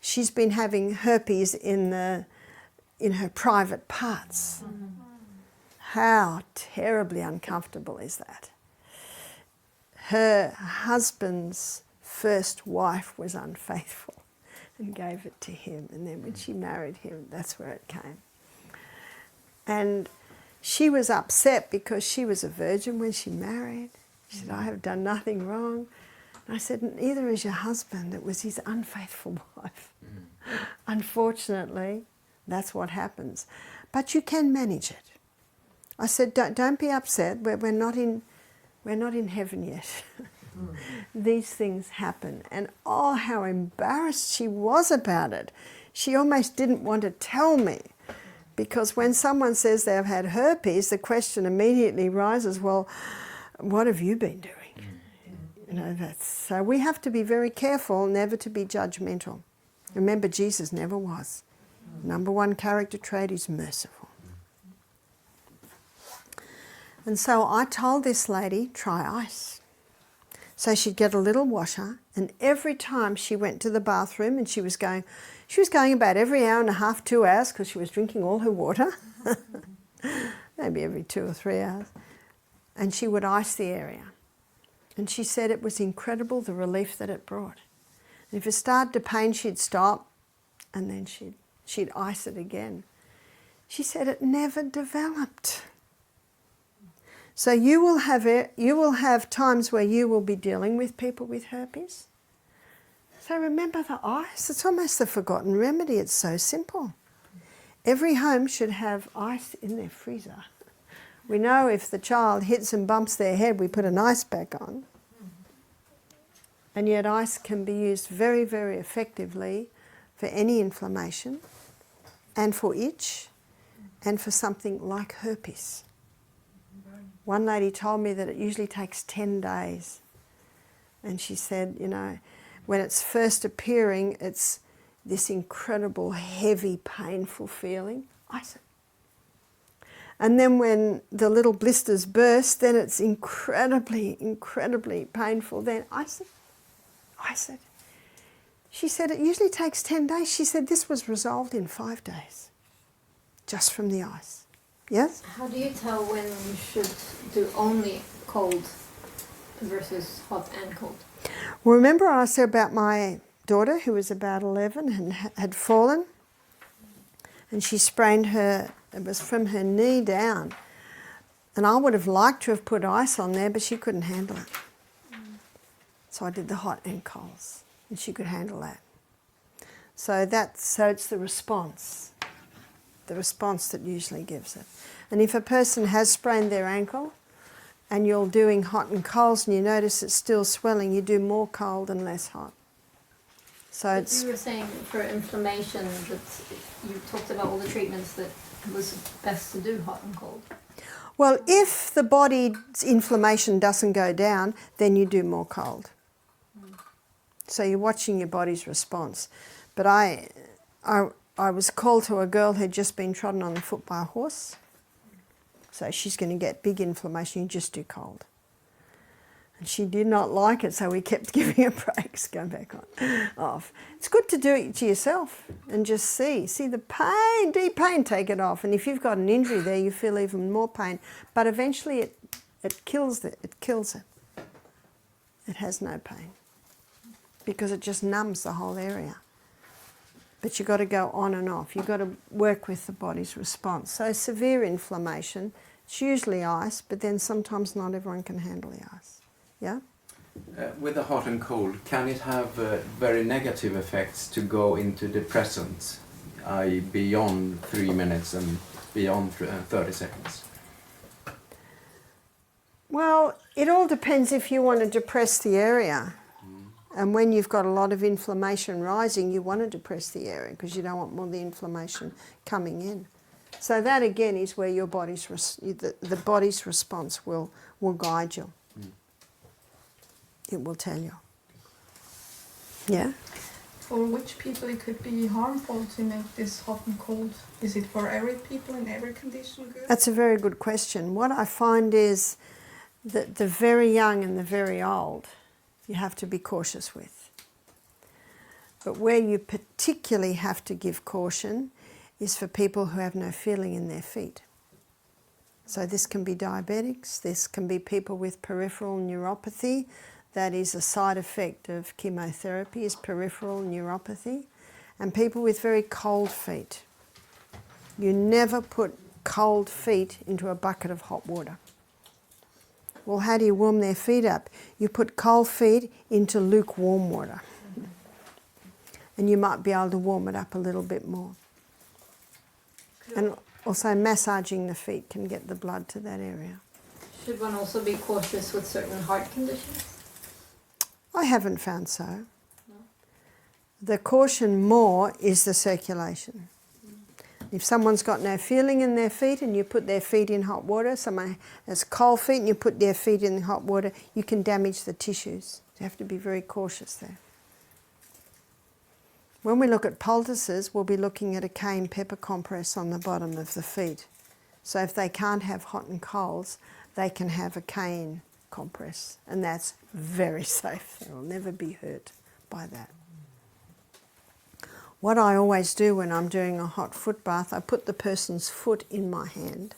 she's been having herpes in her private parts. Mm-hmm. How terribly uncomfortable is that? Her husband's first wife was unfaithful and gave it to him, and then when she married him, that's where it came. And she was upset because she was a virgin when she married. She said, I have done nothing wrong. And I said, neither is your husband. It was his unfaithful wife. Unfortunately, that's what happens. But you can manage it. I said, don't be upset. We're not in heaven yet. These things happen. And oh, how embarrassed she was about it. She almost didn't want to tell me. Because when someone says they've had herpes, the question immediately rises, well, what have you been doing? You know, so we have to be very careful never to be judgmental. Remember, Jesus never was. Number one character trait is merciful. And so I told this lady, try ice. So she'd get a little washer, and every time she went to the bathroom, and she was going about every hour and a half, 2 hours, because she was drinking all her water, maybe every 2 or 3 hours, and she would ice the area. And she said it was incredible, the relief that it brought. And if it started to pain, she'd stop, and then she'd ice it again. She said it never developed. So you will have times where you will be dealing with people with herpes. So remember the ice. It's almost the forgotten remedy. It's so simple. Every home should have ice in their freezer. We know if the child hits and bumps their head, we put an ice pack on. And yet ice can be used very, very effectively for any inflammation and for itch and for something like herpes. One lady told me that it usually takes 10 days. And she said, you know, when it's first appearing, it's this incredible, heavy, painful feeling. Ice it. And then when the little blisters burst, then it's incredibly, incredibly painful. Then I said, she said, it usually takes 10 days. She said, this was resolved in 5 days, just from the ice. Yes? How do you tell when you should do only cold versus hot and cold? Well, remember I said about my daughter who was about 11 and had fallen, and she sprained her, it was from her knee down, and I would have liked to have put ice on there, but she couldn't handle it. So I did the hot and colds, and she could handle that. So it's the response that usually gives it. And if a person has sprained their ankle and you're doing hot and colds and you notice it's still swelling, you do more cold and less hot. So But it's... you were saying for inflammation that you talked about all the treatments that it was best to do hot and cold. Well, if the body's inflammation doesn't go down, then you do more cold. So you're watching your body's response. But I was called to a girl who'd just been trodden on the foot by a horse. So she's going to get big inflammation, you just do cold. And she did not like it, so we kept giving her breaks, go back on, off. It's good to do it to yourself and just see the pain, deep pain, take it off. And if you've got an injury there, you feel even more pain. But eventually it kills it. It kills it. It has no pain because it just numbs the whole area. But you've got to go on and off. You've got to work with the body's response. So severe inflammation, it's usually ice, but then sometimes not everyone can handle the ice. Yeah? With the hot and cold, can it have very negative effects to go into depressants, i.e. beyond 3 minutes and beyond 30 seconds? Well, it all depends if you want to depress the area. And when you've got a lot of inflammation rising, you want to depress the area because you don't want more of the inflammation coming in. So that again is where your body's the body's response will guide you. It will tell you. Yeah? For which people it could be harmful to make this hot and cold? Is it for every people in every condition good? That's a very good question. What I find is that the very young and the very old, you have to be cautious with. But where you particularly have to give caution is for people who have no feeling in their feet. So this can be diabetics, this can be people with peripheral neuropathy. That is a side effect of chemotherapy, is peripheral neuropathy. And people with very cold feet. You never put cold feet into a bucket of hot water. Well, how do you warm their feet up? You put cold feet into lukewarm water. And you might be able to warm it up a little bit more. And also massaging the feet can get the blood to that area. Should one also be cautious with certain heart conditions? I haven't found so. No. The caution more is the circulation. If someone's got no feeling in their feet and you put their feet in hot water, someone has cold feet and you put their feet in hot water, you can damage the tissues. You have to be very cautious there. When we look at poultices, we'll be looking at a cayenne pepper compress on the bottom of the feet. So if they can't have hot and colds, they can have a cayenne compress, and that's very safe. They will never be hurt by that. What I always do when I'm doing a hot foot bath, I put the person's foot in my hand.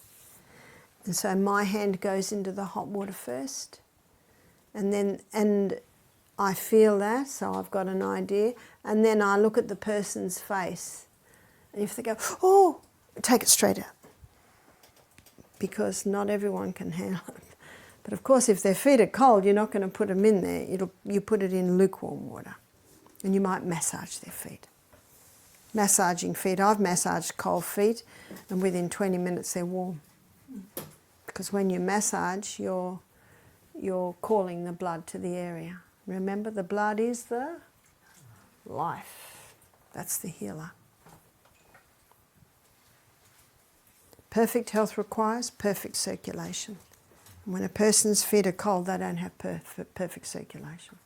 And so my hand goes into the hot water first. And I feel that, so I've got an idea. And then I look at the person's face. And if they go, oh, take it straight out. Because not everyone can handle it. But of course, if their feet are cold, you're not going to put them in there. You put it in lukewarm water. And you might massage their feet. Massaging feet, I've massaged cold feet, and within 20 minutes they're warm. Because when you massage, you're calling the blood to the area. Remember, the blood is the life. That's the healer. Perfect health requires perfect circulation. When a person's feet are cold, they don't have perfect circulation.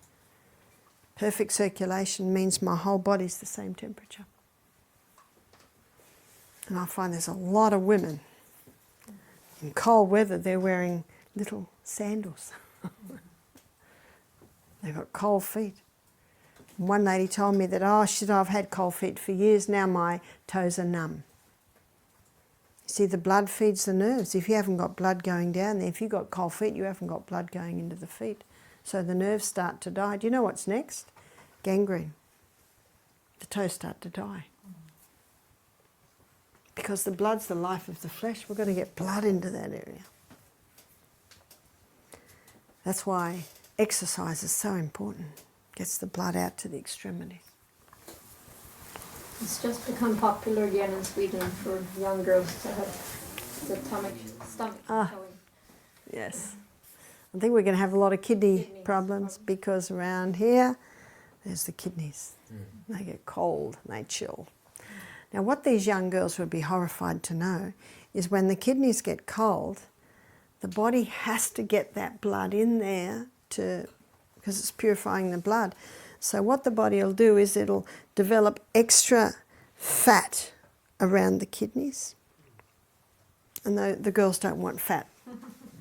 Perfect circulation means my whole body's the same temperature. And I find there's a lot of women In cold weather, they're wearing little sandals. They've got cold feet. And one lady told me that, oh shit, I've had cold feet for years, now my toes are numb. You see, the blood feeds the nerves. If you haven't got blood going down there, if you've got cold feet, you haven't got blood going into the feet. So the nerves start to die. Do you know what's next? Gangrene. The toes start to die. Because the blood's the life of the flesh. We've got to get blood into that area. That's why exercise is so important. Gets the blood out to the extremities. It's just become popular again in Sweden for young girls to have the stomach showing. Yes. I think we're going to have a lot of kidney problems because around here, there's the kidneys. They get cold and they chill. Now what these young girls would be horrified to know is when the kidneys get cold, the body has to get that blood in there because it's purifying the blood. So what the body will do is it'll develop extra fat around the kidneys. And the girls don't want fat,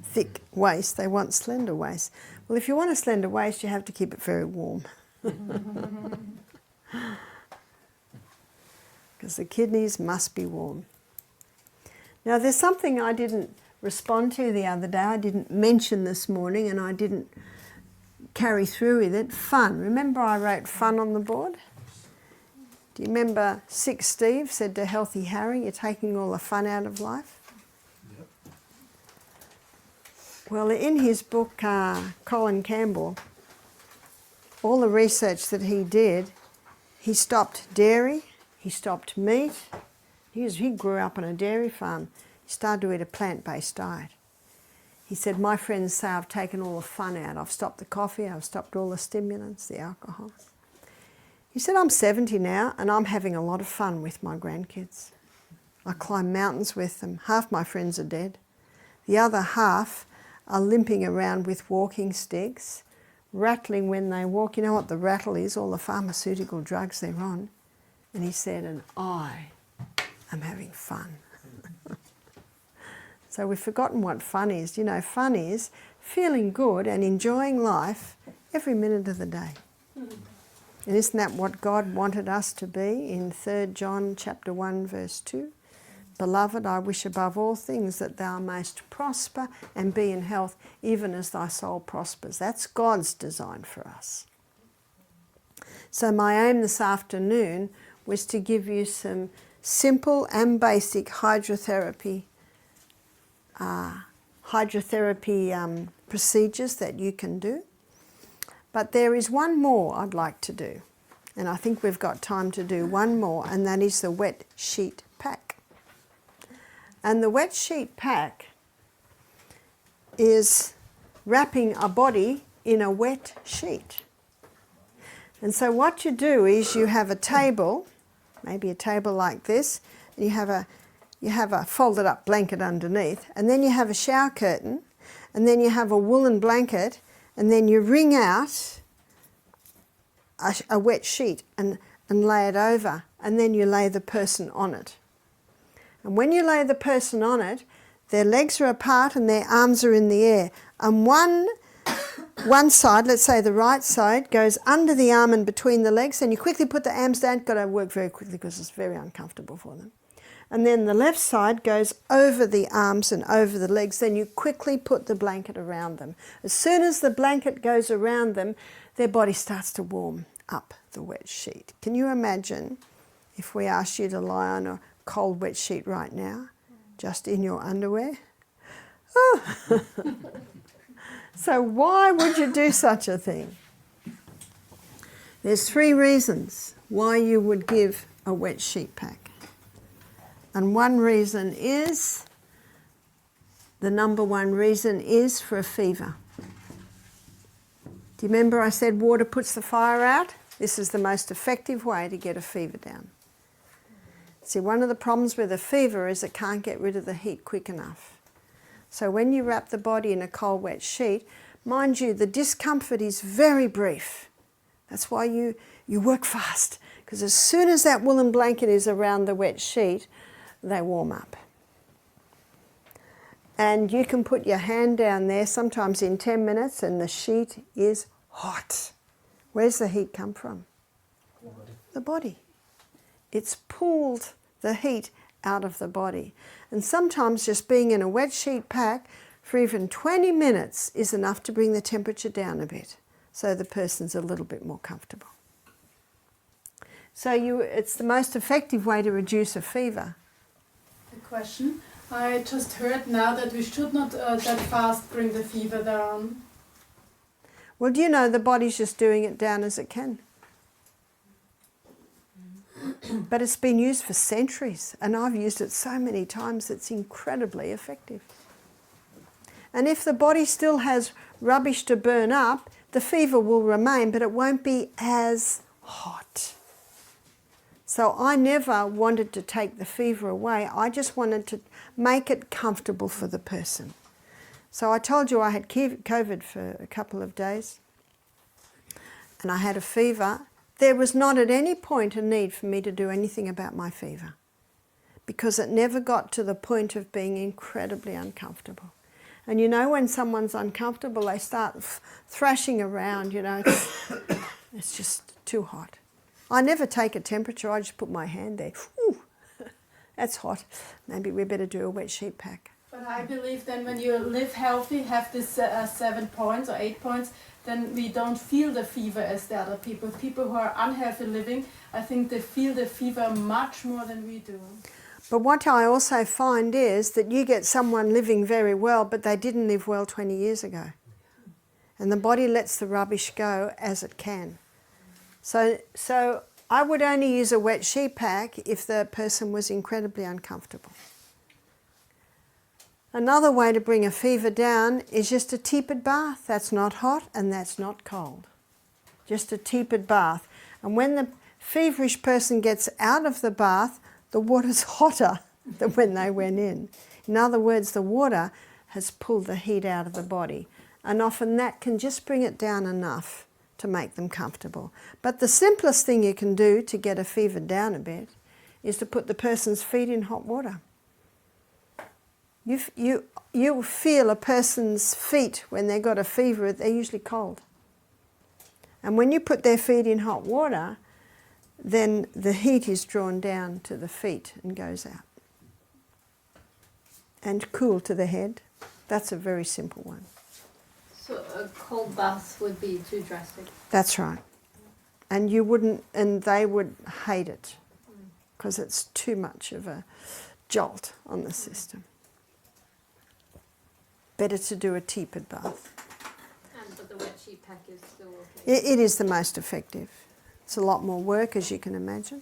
thick waist, they want slender waist. Well, if you want a slender waist, you have to keep it very warm. Because the kidneys must be warm. Now there's something I didn't respond to the other day, I didn't mention this morning and I didn't carry through with it. Fun. Remember I wrote fun on the board? Do you remember Sick Steve said to Healthy Harry, you're taking all the fun out of life? Yep. Well, in his book, Colin Campbell, all the research that he did, he stopped dairy, he stopped meat. He grew up on a dairy farm. He started to eat a plant-based diet. He said, my friends say I've taken all the fun out. I've stopped the coffee, I've stopped all the stimulants, the alcohol. He said, I'm 70 now and I'm having a lot of fun with my grandkids. I climb mountains with them. Half my friends are dead. The other half are limping around with walking sticks, rattling when they walk. You know what the rattle is? All the pharmaceutical drugs they're on. And he said, and I am having fun. So we've forgotten what fun is. You know, fun is feeling good and enjoying life every minute of the day. And isn't that what God wanted us to be in 3 John chapter 1 verse 2? Beloved, I wish above all things that thou mayst prosper and be in health, even as thy soul prospers. That's God's design for us. So my aim this afternoon was to give you some simple and basic hydrotherapy procedures that you can do. But there is one more I'd like to do, and I think we've got time to do one more, and that is the wet sheet pack. And the wet sheet pack is wrapping a body in a wet sheet. And so what you do is you have a table, maybe a table like this, and you have a folded up blanket underneath, and then you have a shower curtain, and then you have a woolen blanket, and then you wring out a wet sheet and lay it over, and then you lay the person on it. And when you lay the person on it, their legs are apart and their arms are in the air. And one side, let's say the right side, goes under the arm and between the legs, and you quickly put the arms down. Got to work very quickly because it's very uncomfortable for them. And then the left side goes over the arms and over the legs. Then you quickly put the blanket around them. As soon as the blanket goes around them, their body starts to warm up the wet sheet. Can you imagine if we asked you to lie on a cold wet sheet right now, just in your underwear? Oh. So why would you do such a thing? There's 3 reasons why you would give a wet sheet pack. And one reason is, the number 1 reason is for a fever. Do you remember I said water puts the fire out? This is the most effective way to get a fever down. See, one of the problems with a fever is it can't get rid of the heat quick enough. So when you wrap the body in a cold wet sheet, mind you, the discomfort is very brief. That's why you work fast, because as soon as that woolen blanket is around the wet sheet, they warm up. And you can put your hand down there sometimes in 10 minutes and the sheet is hot. Where's the heat come from? The body. It's pulled the heat out of the body. And sometimes just being in a wet sheet pack for even 20 minutes is enough to bring the temperature down a bit so the person's a little bit more comfortable. So it's the most effective way to reduce a fever. A question. I just heard now that we should not that fast bring the fever down. Well, do you know the body's just doing it down as it can? But it's been used for centuries, and I've used it so many times it's incredibly effective. And if the body still has rubbish to burn up, the fever will remain, but it won't be as hot. So I never wanted to take the fever away. I just wanted to make it comfortable for the person. So I told you I had COVID for a couple of days and I had a fever. There was not at any point a need for me to do anything about my fever because it never got to the point of being incredibly uncomfortable. And you know when someone's uncomfortable, they start thrashing around, you know, it's just too hot. I never take a temperature, I just put my hand there. Ooh, that's hot. Maybe we better do a wet sheet pack. But I believe then when you live healthy, have this 7 points or 8 points, then we don't feel the fever as the other people. People who are unhealthy living, I think they feel the fever much more than we do. But what I also find is that you get someone living very well, but they didn't live well 20 years ago. And the body lets the rubbish go as it can. So I would only use a wet sheet pack if the person was incredibly uncomfortable. Another way to bring a fever down is just a tepid bath. That's not hot and that's not cold. Just a tepid bath. And when the feverish person gets out of the bath, the water's hotter than when they went in. In other words, the water has pulled the heat out of the body. And often that can just bring it down enough to make them comfortable. But the simplest thing you can do to get a fever down a bit is to put the person's feet in hot water. You feel a person's feet when they've got a fever, they're usually cold. And when you put their feet in hot water, then the heat is drawn down to the feet and goes out. And cool to the head. That's a very simple one. So a cold bath would be too drastic. That's right. And you wouldn't, and they would hate it because it's too much of a jolt on the system. Better to do a tepid bath. But the wet sheet pack is still okay? It is the most effective. It's a lot more work, as you can imagine,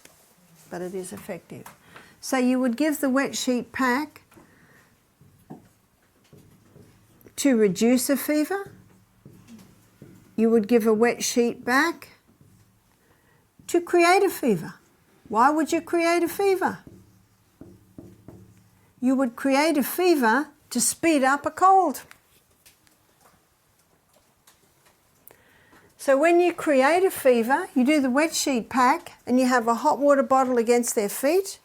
but it is effective. So you would give the wet sheet pack to reduce a fever. You would give a wet sheet pack to create a fever. Why would you create a fever? You would create a fever to speed up a cold. So when you create a fever, you do the wet sheet pack and you have a hot water bottle against their feet.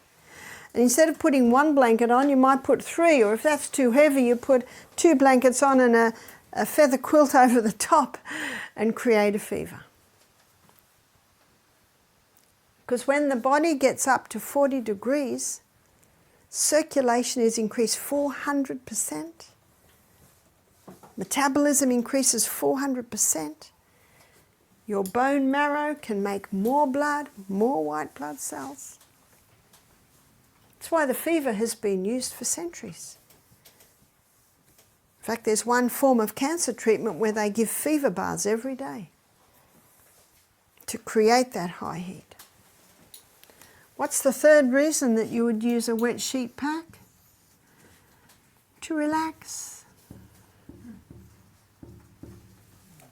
And instead of putting one blanket on, you might put 3, or if that's too heavy, you put 2 blankets on and a feather quilt over the top and create a fever. Because when the body gets up to 40 degrees, circulation is increased 400%. Metabolism increases 400%. Your bone marrow can make more blood, more white blood cells. That's why the fever has been used for centuries. In fact, there's one form of cancer treatment where they give fever baths every day to create that high heat. What's the third reason that you would use a wet sheet pack? To relax.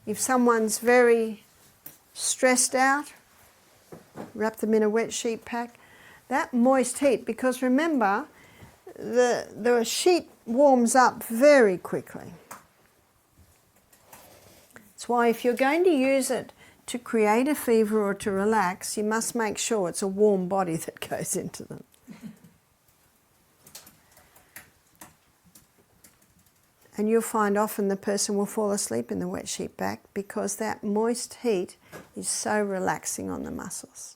If someone's very stressed out, wrap them in a wet sheet pack. That moist heat, because remember, the sheet warms up very quickly. That's why if you're going to use it to create a fever or to relax, you must make sure it's a warm body that goes into them. And you'll find often the person will fall asleep in the wet sheet pack because that moist heat is so relaxing on the muscles.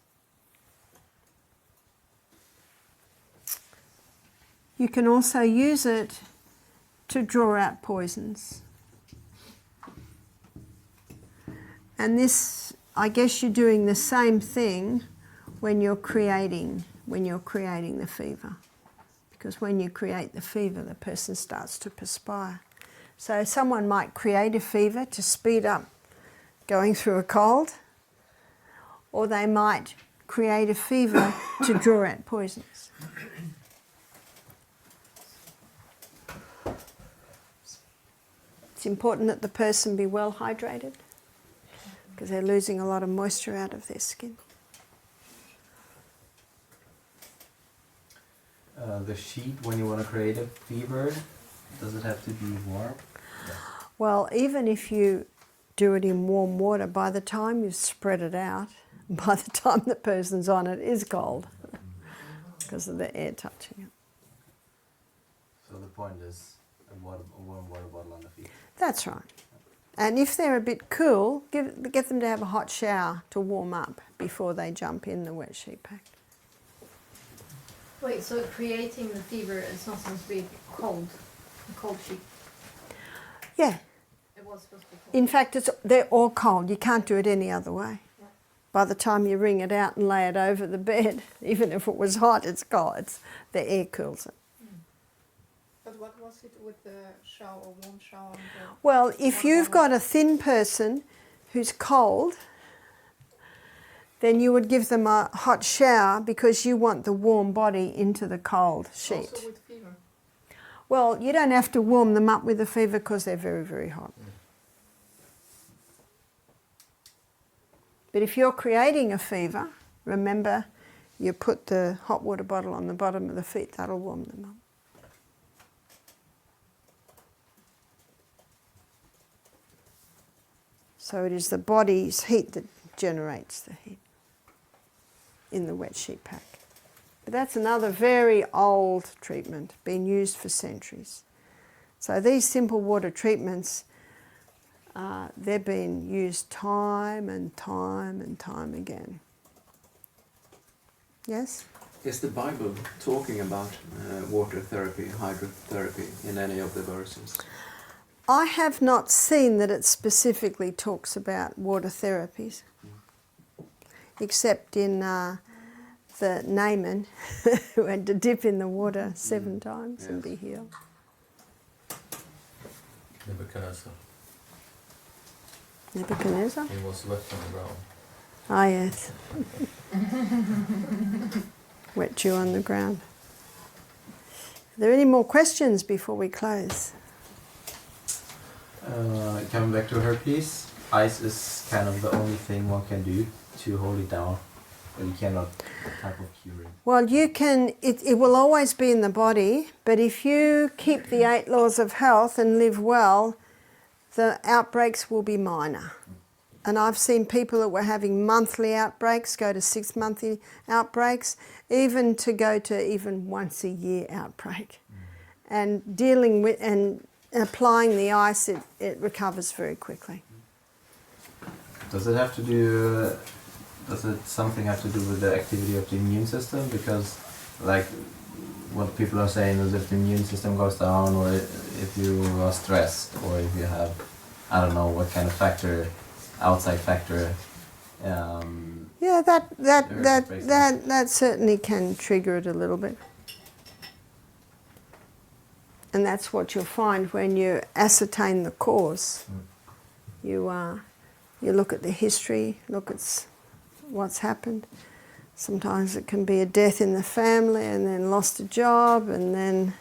You can also use it to draw out poisons. And this, I guess you're doing the same thing when you're creating the fever. Because when you create the fever, the person starts to perspire. So someone might create a fever to speed up going through a cold, or they might create a fever to draw out poisons. It's important that the person be well hydrated because they're losing a lot of moisture out of their skin. The sheet, when you want to create a fever, does it have to be warm? Well, even if you do it in warm water, by the time you spread it out, by the time the person's on it, is cold because of the air touching it. So the point is a warm water bottle on the feet. That's right. And if they're a bit cool, get them to have a hot shower to warm up before they jump in the wet sheet pack. Wait, so creating the fever is not supposed to be cold, a cold sheet? Yeah. It was supposed to be cold. In fact, they're all cold. You can't do it any other way. Yeah. By the time you wring it out and lay it over the bed, even if it was hot, it's cold. The air cools it. But what was it with the shower, warm shower? Well, if you've got a thin person who's cold, then you would give them a hot shower because you want the warm body into the cold sheet. Also with fever? Well, you don't have to warm them up with a fever because they're very, very hot. But if you're creating a fever, remember you put the hot water bottle on the bottom of the feet, that'll warm them up. So it is the body's heat that generates the heat in the wet sheet pack. But that's another very old treatment, been used for centuries. So these simple water treatments, they've been used time and time and time again. Yes? Is the Bible talking about water therapy, hydrotherapy in any of the verses? I have not seen that it specifically talks about water therapies, except in the Naaman who had to dip in the water 7 times and be healed. Nebuchadnezzar? He was wet on the ground. Ah, yes. Wet dew on the ground. Are there any more questions before we close? Coming back to herpes, ice is kind of the only thing one can do to hold it down, but you cannot type of cure it. Well, you can, it will always be in the body, but if you keep the 8 laws of health and live well, the outbreaks will be minor. And I've seen people that were having monthly outbreaks go to 6-monthly outbreaks, even to go to even once a year outbreak. And dealing with and applying the ice, it recovers very quickly. Does it have to do? Does it something have to do with the activity of the immune system? Because, like, what people are saying is if the immune system goes down, or if you are stressed, or if you have, I don't know what kind of factor, outside factor. Yeah, that certainly can trigger it a little bit. And that's what you'll find when you ascertain the cause. You look at the history, look at what's happened. Sometimes it can be a death in the family and then lost a job, and then,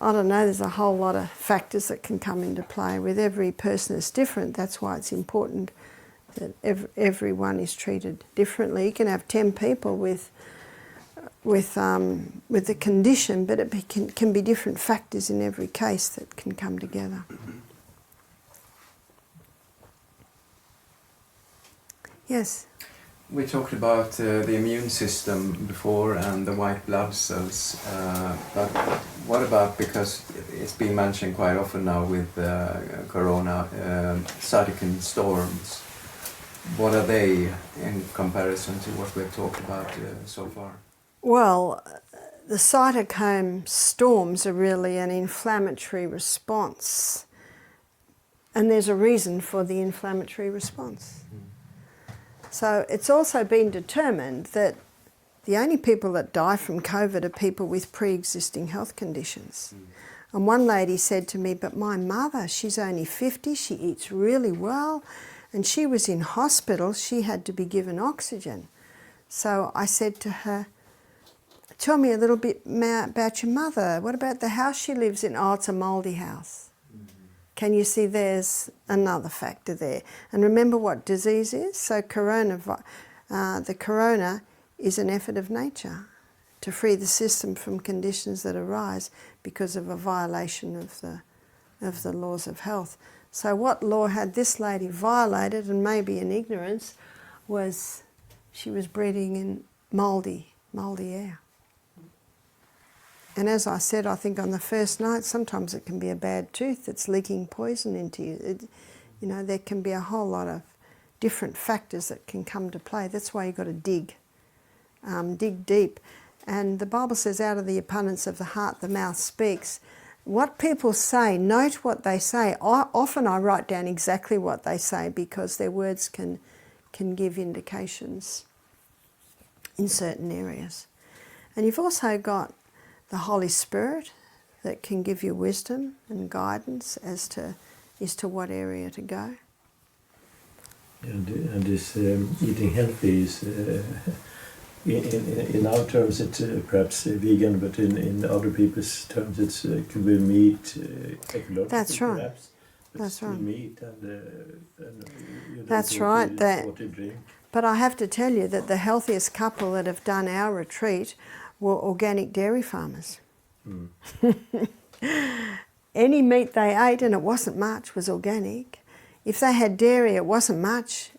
I don't know, there's a whole lot of factors that can come into play. With every person is different. That's why it's important that everyone is treated differently. You can have 10 people with the condition, but it can be different factors in every case that can come together. Yes? We talked about the immune system before and the white blood cells, but what about, because it's been mentioned quite often now with corona, cytokine storms? What are they in comparison to what we've talked about so far? Well, the cytokine storms are really an inflammatory response, and there's a reason for the inflammatory response. So it's also been determined that the only people that die from COVID are people with pre-existing health conditions. And one lady said to me, but my mother, she's only 50, she eats really well, and she was in hospital, she had to be given oxygen. So I said to her, tell me a little bit about your mother. What about the house she lives in? Oh, it's a mouldy house. Can you see there's another factor there? And remember what disease is? So the corona is an effort of nature to free the system from conditions that arise because of a violation of the laws of health. So what law had this lady violated, and maybe in ignorance, was she was breathing in mouldy air. And as I said, I think on the first night, sometimes it can be a bad tooth that's leaking poison into you. You know, there can be a whole lot of different factors that can come to play. That's why you've got to dig deep. And the Bible says, out of the abundance of the heart, the mouth speaks. What people say, note what they say. Often I write down exactly what they say because their words can give indications in certain areas. And you've also got the Holy Spirit that can give you wisdom and guidance as to what area to go. And this eating healthy is, in our terms, it's perhaps vegan, but in other people's terms, it's could be meat, ecological. That's right. Perhaps, That's right. Meat and That's right. What you drink. But I have to tell you that the healthiest couple that have done our retreat were organic dairy farmers. Any meat they ate, and it wasn't much, was organic. If they had dairy, it wasn't much,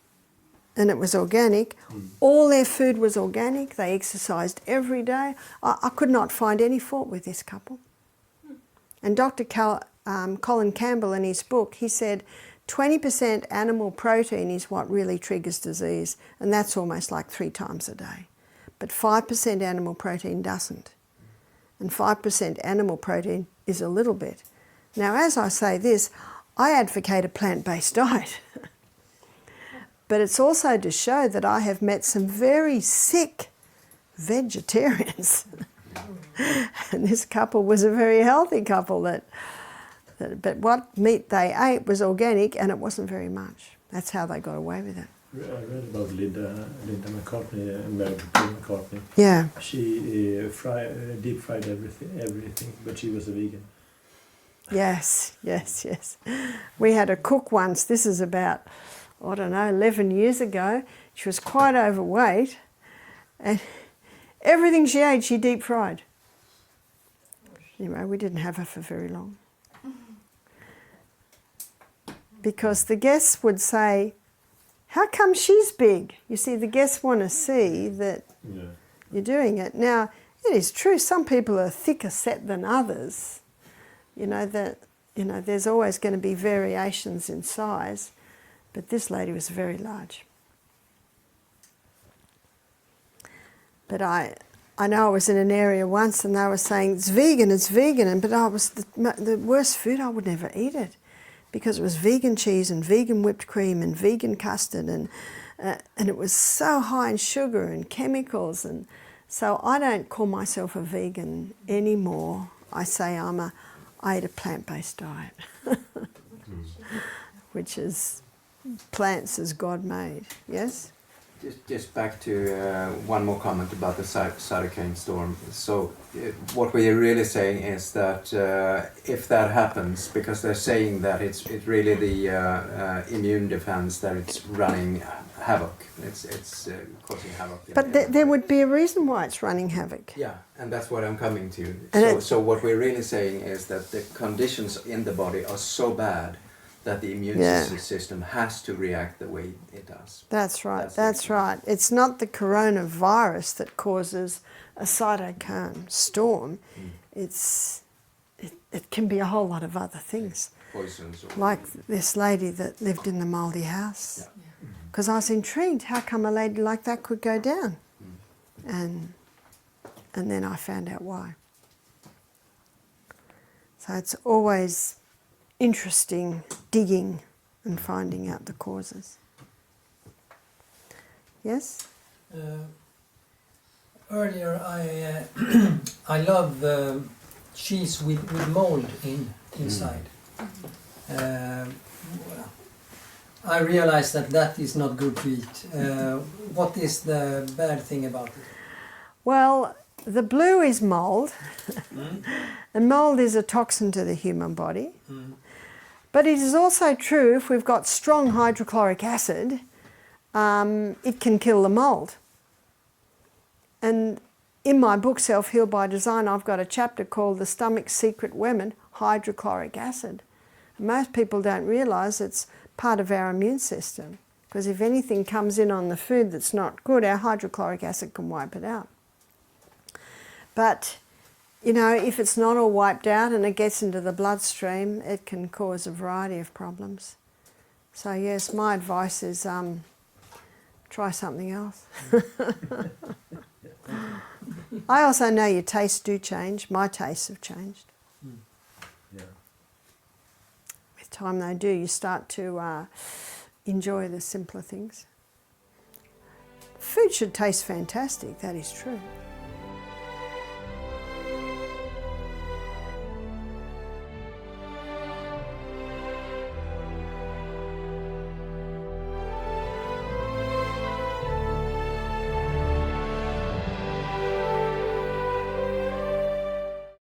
and it was organic. All their food was organic. They exercised every day. I could not find any fault with this couple. And Dr. Colin Campbell, in his book, he said 20% animal protein is what really triggers disease, and that's almost like 3 times a day. But 5% animal protein doesn't. And 5% animal protein is a little bit. Now, as I say this, I advocate a plant-based diet. But it's also to show that I have met some very sick vegetarians. And this couple was a very healthy couple but what meat they ate was organic, and it wasn't very much. That's how they got away with it. I read about Linda McCartney, American McCartney. Yeah. She deep fried everything, but she was a vegan. Yes. We had a cook once, this is about, 11 years ago. She was quite overweight, and everything she ate, she deep fried. Anyway, we didn't have her for very long. Because the guests would say, how come she's big? You see, the guests want to see that you're doing it. Now, it is true, some people are thicker set than others. There's always going to be variations in size, but this lady was very large. But I know I was in an area once and they were saying, it's vegan, but I was the worst food, I would never eat it. Because it was vegan cheese and vegan whipped cream and vegan custard, and it was so high in sugar and chemicals, and so I don't call myself a vegan anymore. I say I eat a plant-based diet, which is plants as God made. Yes. Just back to one more comment about the cytokine storm. So what we are really saying is that if that happens, because they're saying that it's really the immune defense that it's running havoc. It's causing havoc. But there would be a reason why it's running havoc. Yeah, and that's what I'm coming to. So what we're really saying is that the conditions in the body are so bad that the immune Yeah. system has to react the way it does. That's right, That's that's right. It's not the coronavirus that causes a cytokine storm. It can be a whole lot of other things. Poisons or Like this lady that lived in the mouldy house. Yeah. Because I was intrigued, how come a lady like that could go down? And then I found out why. So it's always interesting digging and finding out the causes. Yes? Earlier, I love cheese with mold inside. I realize that is not good to eat. What is the bad thing about it? Well, the blue is mold, and mold is a toxin to the human body. But it is also true if we've got strong hydrochloric acid, it can kill the mold. And in my book, Self-Heal by Design, I've got a chapter called The Stomach's Secret Weapon, Hydrochloric Acid. And most people don't realise it's part of our immune system, because if anything comes in on the food that's not good, our hydrochloric acid can wipe it out. But, you know, if it's not all wiped out and it gets into the bloodstream, it can cause a variety of problems. So yes, my advice is try something else. I also know your tastes do change. My tastes have changed. Yeah. With time they do. You start to enjoy the simpler things. Food should taste fantastic, that is true.